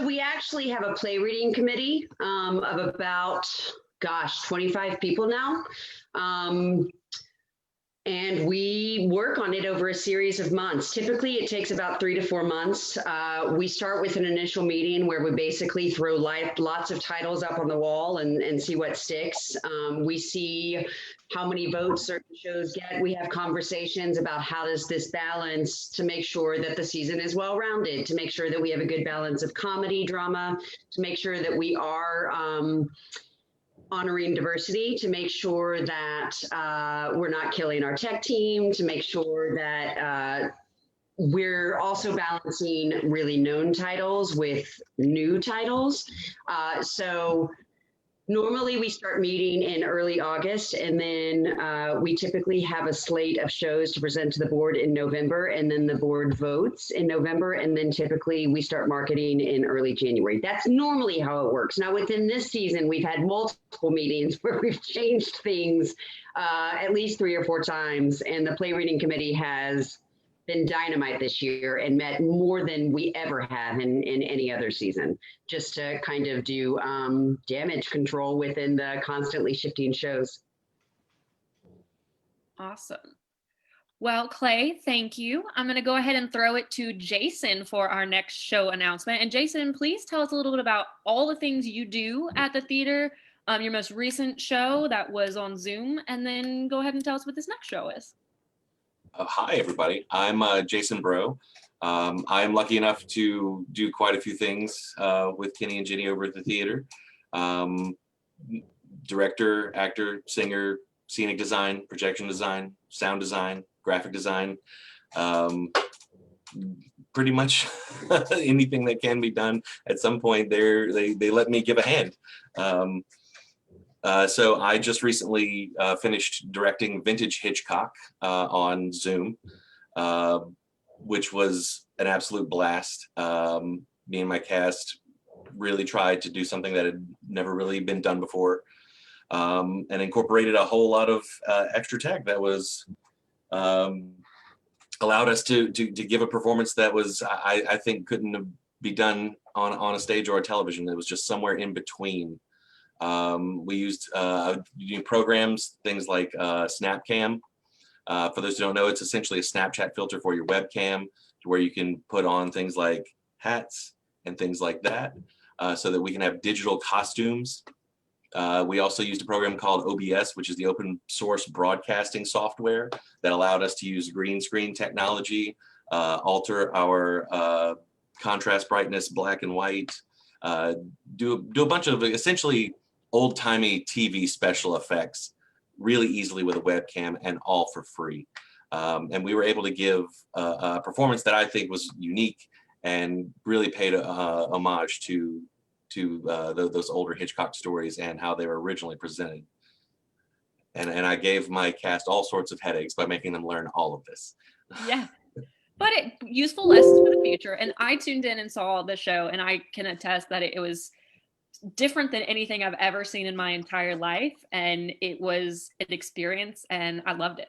We actually have a play reading committee of about, 25 people now. And we work on it over a series of months. Typically, it takes about 3 to 4 months. We start with an initial meeting where we basically throw lots of titles up on the wall and see what sticks. We see how many votes certain shows get. We have conversations about how does this balance to make sure that the season is well-rounded, to make sure that we have a good balance of comedy, drama, to make sure that we are honoring diversity, to make sure that we're not killing our tech team, to make sure that we're also balancing really known titles with new titles. So normally we start meeting in early August, and then we typically have a slate of shows to present to the board in November, and then the board votes in November, and then typically we start marketing in early January. That's normally how it works. Now within this season, we've had multiple meetings where we've changed things at least 3 or 4 times, and the play reading committee has been dynamite this year and met more than we ever have in any other season, just to kind of do damage control within the constantly shifting shows. Awesome. Well, Clay, thank you. I'm going to go ahead and throw it to Jason for our next show announcement. And Jason, please tell us a little bit about all the things you do at the theater, your most recent show that was on Zoom, and then go ahead and tell us what this next show is. Hi, everybody. I'm Jason Bro. I'm lucky enough to do quite a few things with Kenny and Jenny over at the theater. Director, actor, singer, scenic design, projection design, sound design, graphic design. Pretty much anything that can be done at some point they let me give a hand. So I just recently finished directing Vintage Hitchcock on Zoom, which was an absolute blast. Me and my cast really tried to do something that had never really been done before, and incorporated a whole lot of extra tech that was allowed us to give a performance that was, I think, couldn't be done on a stage or a television. It was just somewhere in between. We used new programs, things like SnapCam. For those who don't know, it's essentially a Snapchat filter for your webcam, where you can put on things like hats and things like that, so that we can have digital costumes. We also used a program called OBS, which is the open source broadcasting software that allowed us to use green screen technology, alter our contrast brightness black and white, do a bunch of essentially old-timey TV special effects really easily with a webcam, and all for free. And we were able to give a performance that I think was unique and really paid homage to those older Hitchcock stories and how they were originally presented. And I gave my cast all sorts of headaches by making them learn all of this. Yeah. But useful lessons for the future. And I tuned in and saw the show, and I can attest that it was different than anything I've ever seen in my entire life. And it was an experience, and I loved it.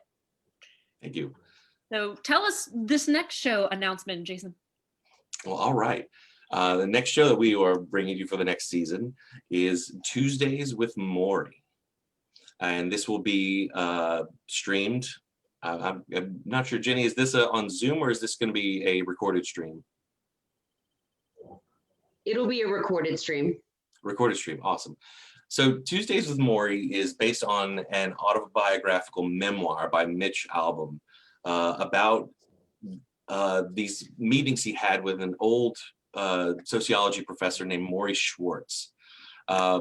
Thank you. So tell us this next show announcement, Jason. Well, all right. The next show that we are bringing you for the next season is Tuesdays with Maury. And this will be streamed. I'm not sure, Jenny, is this on Zoom, or is this going to be a recorded stream? It'll be a recorded stream. Recorded stream, awesome. So Tuesdays with Maury is based on an autobiographical memoir by Mitch Albom about these meetings he had with an old sociology professor named Maury Schwartz.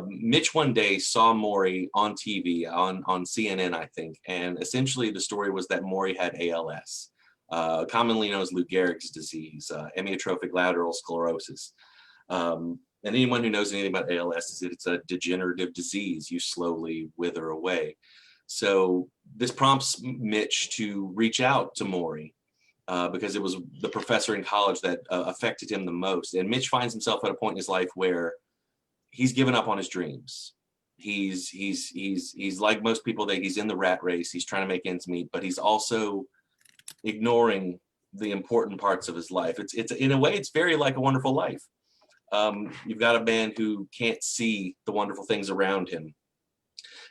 Mitch one day saw Maury on TV, on CNN, I think, and essentially the story was that Maury had ALS, commonly known as Lou Gehrig's disease, amyotrophic lateral sclerosis. And anyone who knows anything about ALS is that it's a degenerative disease. You slowly wither away. So this prompts Mitch to reach out to Maury because it was the professor in college that affected him the most. And Mitch finds himself at a point in his life where he's given up on his dreams. He's like most people, that he's in the rat race. He's trying to make ends meet, but he's also ignoring the important parts of his life. It's in a way, it's very like A Wonderful Life. You've got a man who can't see the wonderful things around him.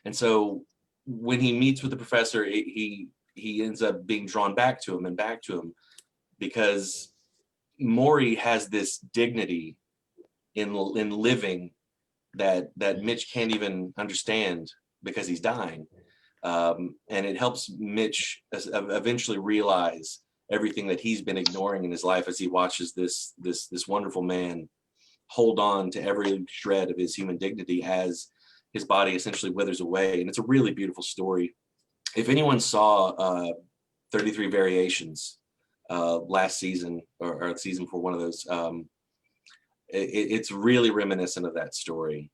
And so when he meets with the professor, he he ends up being drawn back to him and back to him, because Maury has this dignity in living that Mitch can't even understand because he's dying. And it helps Mitch eventually realize everything that he's been ignoring in his life as he watches this wonderful man hold on to every shred of his human dignity as his body essentially withers away. And it's a really beautiful story. If anyone saw 33 Variations last season or season for one of those, it's really reminiscent of that story.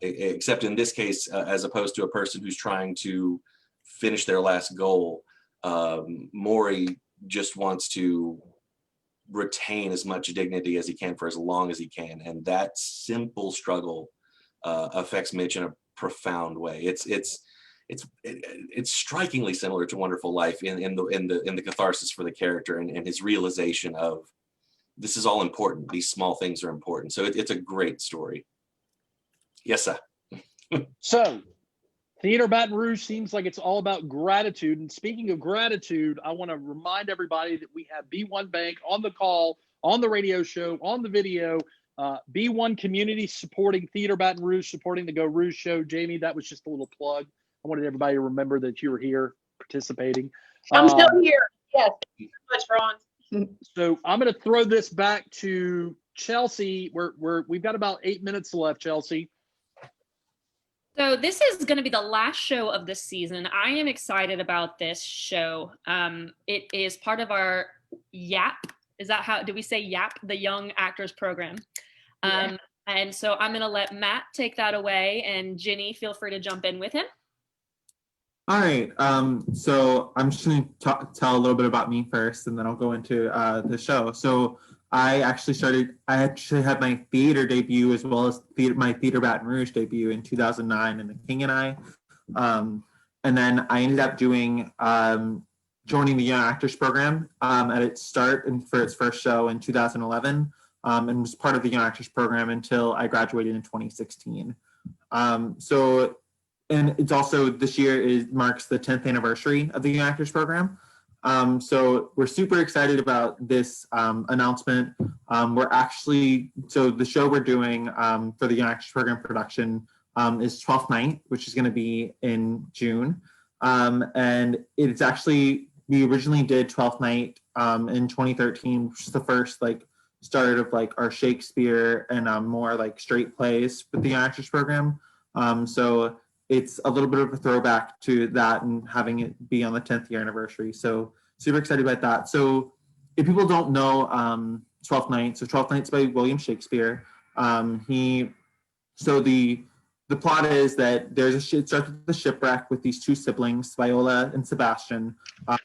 Except in this case, as opposed to a person who's trying to finish their last goal, Maury just wants to retain as much dignity as he can for as long as he can, and that simple struggle affects Mitch in a profound way. It's strikingly similar to Wonderful Life in the catharsis for the character and his realization of this is all important. These small things are important. So it's a great story. Yes, sir. So, Theater Baton Rouge seems like it's all about gratitude. And speaking of gratitude, I want to remind everybody that we have B1 Bank on the call, on the radio show, on the video. B1 Community supporting Theater Baton Rouge, supporting the Geaux Rouge Show. Jamie, that was just a little plug. I wanted everybody to remember that you were here participating. I'm still here. Yes, thank you so much, Ron. So I'm going to throw this back to Chelsea. We've got about 8 minutes left, Chelsea. So this is going to be the last show of this season. I am excited about this show. It is part of our YAP. Is that how, do we say YAP? The Young Actors Program. Yeah. And so I'm going to let Matt take that away, and Ginny, feel free to jump in with him. All right. So I'm just going to tell a little bit about me first, and then I'll go into the show. So I actually had my theater debut as well as my Theater Baton Rouge debut in 2009 in The King and I. And then I ended up joining the Young Actors Program at its start and for its first show in 2011, and was part of the Young Actors Program until I graduated in 2016. And it's also, this year marks the 10th anniversary of the Young Actors Program. So we're super excited about this announcement. So the show we're doing for the Young Actors Program production is 12th Night, which is going to be in June. And it's actually, we originally did 12th Night in 2013, which is the first start of our Shakespeare and more straight plays with the Young Actors Program. So it's a little bit of a throwback to that and having it be on the 10th year anniversary. So super excited about that. So if people don't know 12th Night, so 12th Night's by William Shakespeare. The plot is that it starts with the shipwreck with these two siblings, Viola and Sebastian,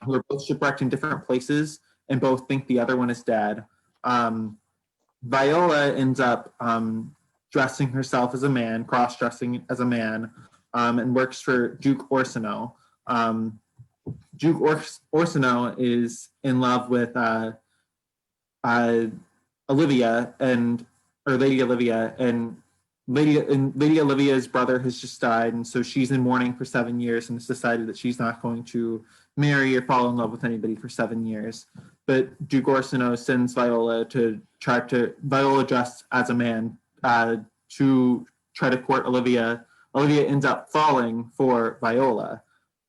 who are both shipwrecked in different places and both think the other one is dead. Viola ends up dressing herself as a man, cross-dressing as a man, and works for Duke Orsino. Duke Orsino is in love with Lady Olivia, and Lady Olivia's brother has just died, and so she's in mourning for 7 years and has decided that she's not going to marry or fall in love with anybody for 7 years. But Duke Orsino sends Viola Viola dressed as a man to try to court Olivia. Olivia ends up falling for Viola.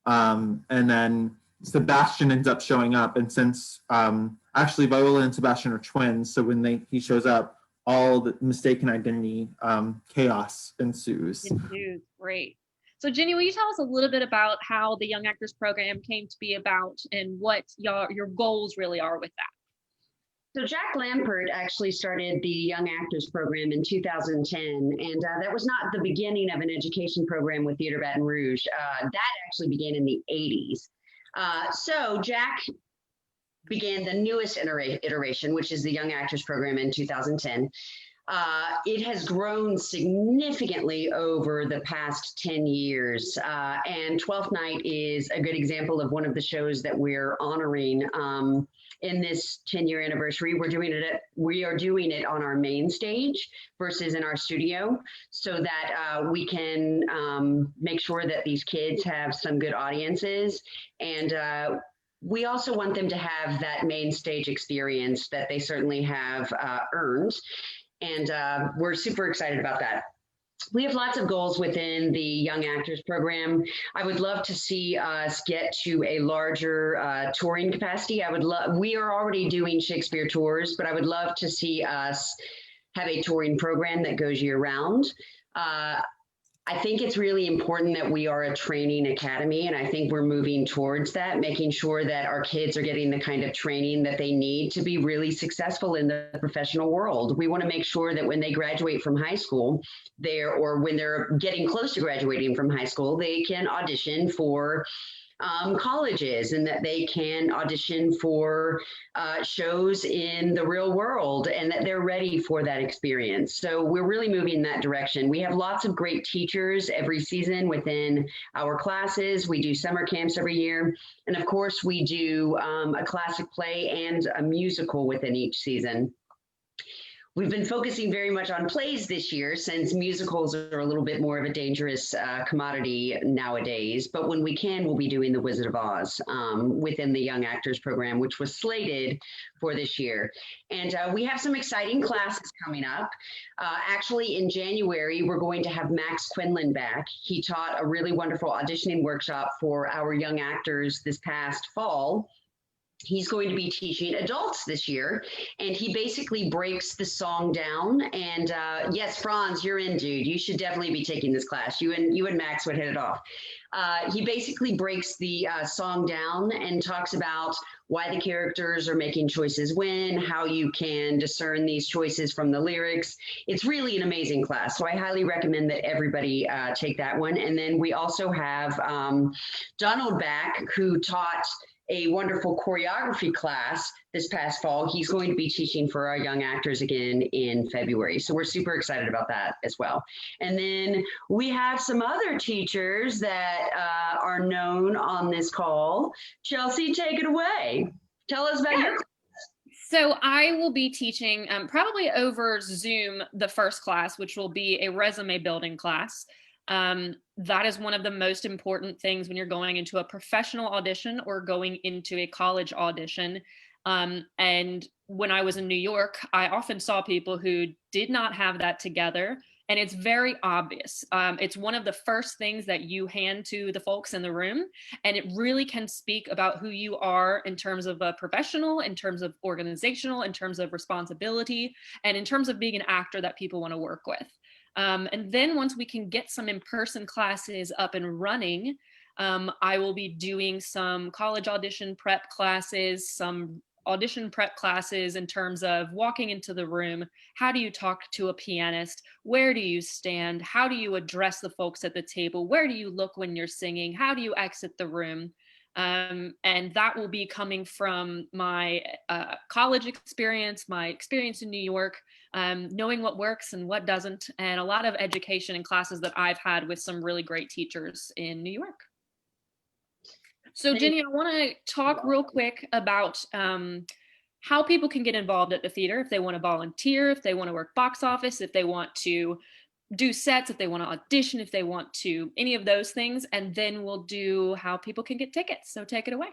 And then Sebastian ends up showing up. And since actually Viola and Sebastian are twins, so when he shows up, all the mistaken identity chaos ensues. Great. So Ginny, will you tell us a little bit about how the Young Actors Program came to be about and what your goals really are with that? So Jack Lampert actually started the Young Actors Program in 2010, and that was not the beginning of an education program with Theater Baton Rouge. That actually began in the 80s. So Jack began the newest iteration, which is the Young Actors Program in 2010. It has grown significantly over the past 10 years, and 12th Night is a good example of one of the shows that we're honoring. in this 10-year anniversary. We are doing it on our main stage versus in our studio, so that we can make sure that these kids have some good audiences. And we also want them to have that main stage experience that they certainly have earned. And we're super excited about that. We have lots of goals within the Young Actors Program. I would love to see us get to a larger touring capacity. We are already doing Shakespeare tours, but I would love to see us have a touring program that goes year round. I think it's really important that we are a training academy, and I think we're moving towards that, making sure that our kids are getting the kind of training that they need to be really successful in the professional world. We want to make sure that when they graduate from high school, or when they're getting close to graduating from high school, they can audition for colleges, and that they can audition for shows in the real world, and that they're ready for that experience. So we're really moving in that direction. We have lots of great teachers every season within our classes. We do summer camps every year. And of course, we do a classic play and a musical within each season. We've been focusing very much on plays this year, since musicals are a little bit more of a dangerous commodity nowadays. But when we can, we'll be doing The Wizard of Oz within the Young Actors Program, which was slated for this year. And we have some exciting classes coming up. Actually, in January, we're going to have Max Quinlan back. He taught a really wonderful auditioning workshop for our young actors this past fall. He's going to be teaching adults this year, and he basically breaks the song down. And yes, Franz, you're in, dude. You should definitely be taking this class. You and Max would hit it off. He basically breaks the song down and talks about why the characters are making choices when, how you can discern these choices from the lyrics. It's really an amazing class. So I highly recommend that everybody take that one. And then we also have Donald back, who taught a wonderful choreography class this past fall. He's going to be teaching for our young actors again in February. So we're super excited about that as well. And then we have some other teachers that are known on this call. Chelsea, take it away. Tell us about your class. So I will be teaching probably over Zoom the first class, which will be a resume building class. That is one of the most important things when you're going into a professional audition or going into a college audition. And when I was in New York, I often saw people who did not have that together, and it's very obvious. It's one of the first things that you hand to the folks in the room, and it really can speak about who you are in terms of a professional, in terms of organizational, in terms of responsibility, and in terms of being an actor that people want to work with. And then once we can get some in-person classes up and running, I will be doing some college audition prep classes, some audition prep classes in terms of walking into the room. How do you talk to a pianist? Where do you stand? How do you address the folks at the table? Where do you look when you're singing? How do you exit the room? And that will be coming from my college experience, my experience in New York, knowing what works and what doesn't, and a lot of education and classes that I've had with some really great teachers in New York. So Jenny, I want to talk real quick about how people can get involved at the theater, if they want to volunteer, if they want to work box office, if they want to do sets, if they want to audition, if they want to, any of those things. And then we'll do how people can get tickets. So take it away.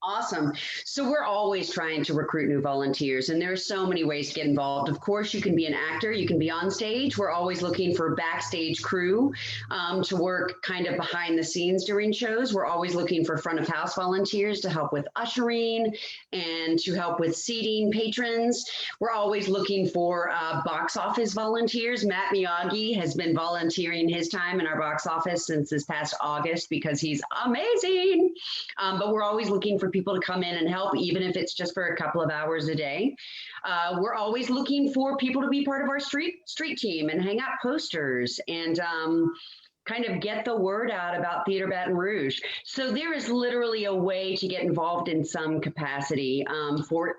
Awesome. So we're always trying to recruit new volunteers, and there's so many ways to get involved. Of course, you can be an actor, you can be on stage. We're always looking for backstage crew to work kind of behind the scenes during shows. We're always looking for front of house volunteers to help with ushering and to help with seating patrons. We're always looking for box office volunteers. Matt Miyagi has been volunteering his time in our box office since this past August because he's amazing. But we're always looking for people to come in and help, even if it's just for a couple of hours a day. We're always looking for people to be part of our street team and hang out posters and kind of get the word out about Theater Baton Rouge. So there is literally a way to get involved in some capacity for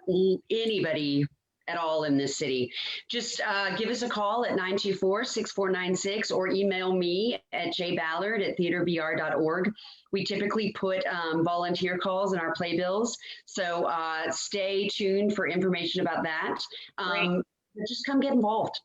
anybody at all in this city, just give us a call at 924-6496 or email me at jballard@theaterbr.org. We typically put volunteer calls in our playbills, so stay tuned for information about that. Just come get involved.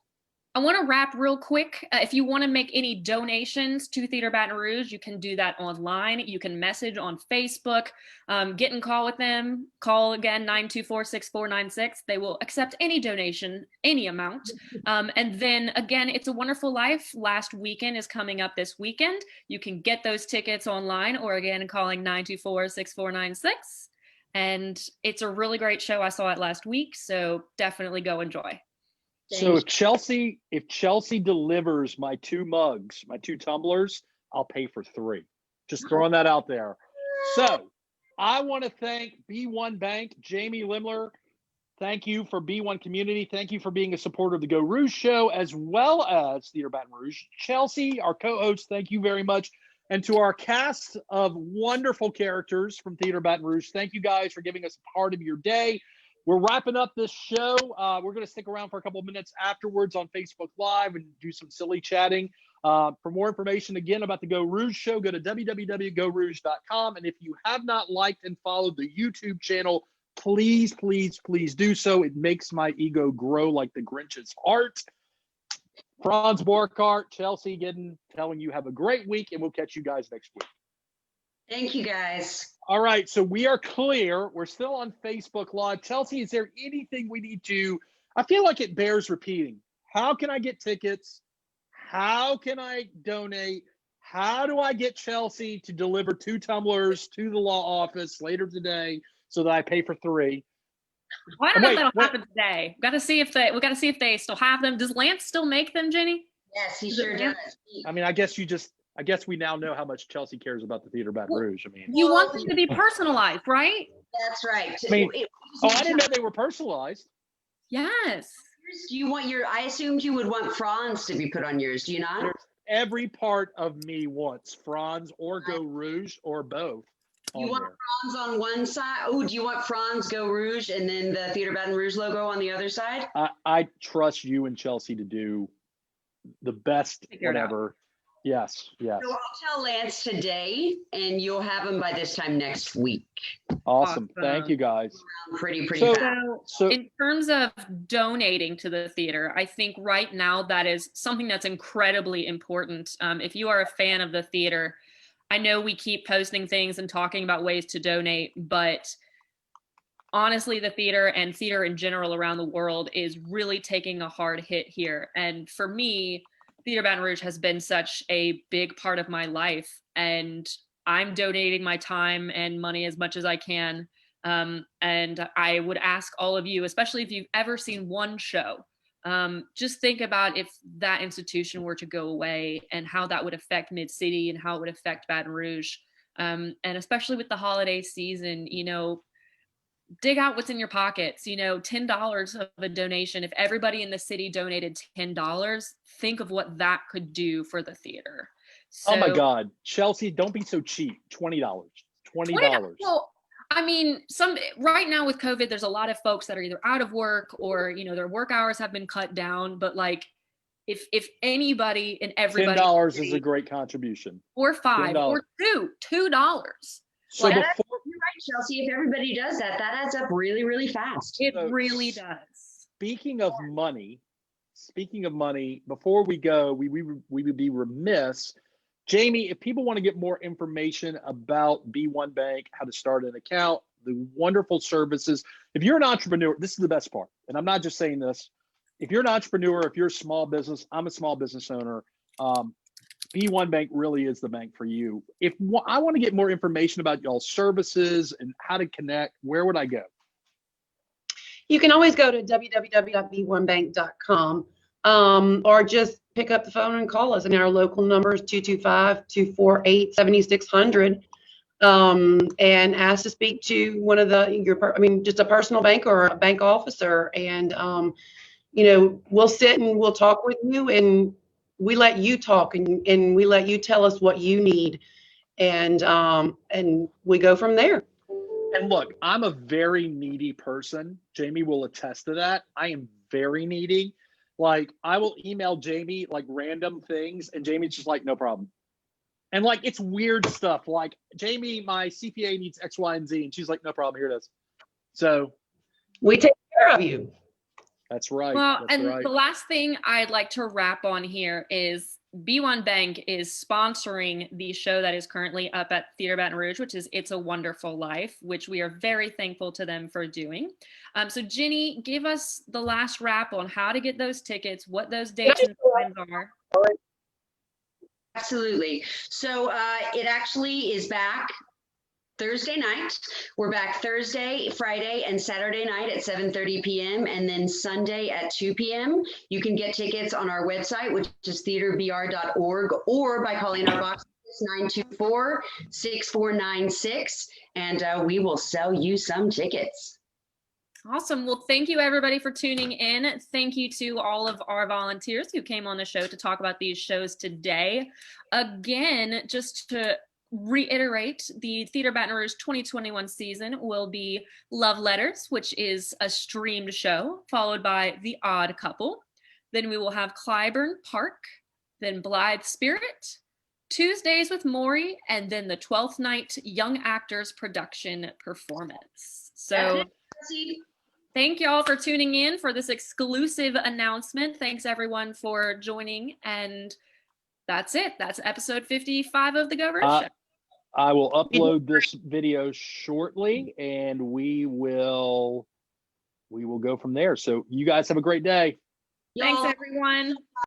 I want to wrap real quick. If you want to make any donations to Theater Baton Rouge, you can do that online. You can message on Facebook, get in call with them. Call again, 924-6496. They will accept any donation, any amount. And then again, It's a Wonderful Life last weekend is coming up this weekend. You can get those tickets online or again, calling 924-6496. And it's a really great show. I saw it last week, so definitely go enjoy. So if Chelsea delivers my 2 mugs, my 2 tumblers, I'll pay for 3. Just throwing that out there. So I want to thank B1 Bank, Jamie Limler. Thank you for B1 Community. Thank you for being a supporter of the Geaux Rouge Show, as well as Theater Baton Rouge. Chelsea, our co-host, thank you very much. And to our cast of wonderful characters from Theater Baton Rouge, thank you guys for giving us a part of your day. We're wrapping up this show. We're going to stick around for a couple of minutes afterwards on Facebook Live and do some silly chatting. For more information, again, about the Geaux Rouge Show, go to www.geauxrouge.com. And if you have not liked and followed the YouTube channel, please, please, please do so. It makes my ego grow like the Grinch's heart. Franz Borkart, Chelsea Gidden, telling you have a great week, and we'll catch you guys next week. Thank you, guys. All right, so we are clear. We're still on Facebook Live. Chelsea, is there anything we need to? I feel like it bears repeating. How can I get tickets? How can I donate? How do I get Chelsea to deliver 2 tumblers to the law office later today so that I pay for 3? Well, I don't know if that'll happen today. We got to see if they still have them. Does Lance still make them, Jenny? Yes, he sure does. I mean, I guess we now know how much Chelsea cares about the Theater Baton Rouge. I mean, you want them to be personalized, right? That's right. I mean, I didn't know they were personalized. Yes. Do you want I assumed you would want Franz to be put on yours. Do you not? Every part of me wants Franz or Geaux Rouge or both. You want Franz on one side? Oh, do you want Franz, Geaux Rouge, and then the Theater Baton Rouge logo on the other side? I trust you and Chelsea to do the best, whatever. Yes. So I'll tell Lance today, and you'll have him by this time next week. Awesome. Thank you, guys. Pretty fast. So in terms of donating to the theater, I think right now that is something that's incredibly important. If you are a fan of the theater, I know we keep posting things and talking about ways to donate, but honestly, the theater and theater in general around the world is really taking a hard hit here. And for me, Theater Baton Rouge has been such a big part of my life, and I'm donating my time and money as much as I can. And I would ask all of you, especially if you've ever seen one show, just think about if that institution were to go away and how that would affect Mid-City and how it would affect Baton Rouge. And especially with the holiday season, dig out what's in your pockets. $10 of a donation. If everybody in the city donated $10, think of what that could do for the theater. So, oh my God, Chelsea, don't be so cheap. $20. $20. Well, I mean, right now with COVID, there's a lot of folks that are either out of work or, their work hours have been cut down. But like, if anybody and everybody, $10 is a great contribution. Or $5 or $2. So you're right, Chelsea. If everybody does that, that adds up really, really fast. It really does. Speaking of money, before we go, we would be remiss. Jamie, if people want to get more information about B1 Bank, how to start an account, the wonderful services, if you're an entrepreneur, this is the best part. And I'm not just saying this. If you're an entrepreneur, if you're a small business, I'm a small business owner. B1 Bank really is the bank for you. If I want to get more information about y'all's services and how to connect, where would I go? You can always go to www.b1bank.com or just pick up the phone and call us. And our local number is 225-248-7600 and ask to speak to one of just a personal banker or a bank officer. And, we'll sit and we'll talk with you, and we let you talk and we let you tell us what you need, and we go from there. And look, I'm a very needy person. Jamie will attest to that. I am very needy. Like, I will email Jamie like random things, and Jamie's just like, no problem. And like, it's weird stuff. Like, Jamie, my CPA needs X, Y, and Z, and she's like, no problem. Here it is. So We take care of you. that's right. Well, That's and right. the last thing I'd like to wrap on here is B1 Bank is sponsoring the show that is currently up at Theater Baton Rouge, which is It's a Wonderful Life, which we are very thankful to them for doing. So Ginny, give us the last wrap on how to get those tickets, what those dates and times are. Absolutely. So it actually is back Thursday night. We're back Thursday, Friday, and Saturday night at 7:30 p.m. and then Sunday at 2 p.m. You can get tickets on our website, which is theaterbr.org, or by calling our box 924-6496, and we will sell you some tickets. Awesome. Well, thank you everybody for tuning in. Thank you to all of our volunteers who came on the show to talk about these shows today. Again, just to reiterate, the Theater Baton Rouge 2021 season will be Love Letters, which is a streamed show, followed by The Odd Couple. Then we will have Clybourne Park, then Blithe Spirit, Tuesdays with Maury, and then the 12th Night Young Actors Production Performance. So thank you all for tuning in for this exclusive announcement. Thanks everyone for joining, and that's it. That's episode 55 of the Geaux Rouge Show. I will upload this video shortly, and we will go from there. So you guys have a great day. Thanks everyone.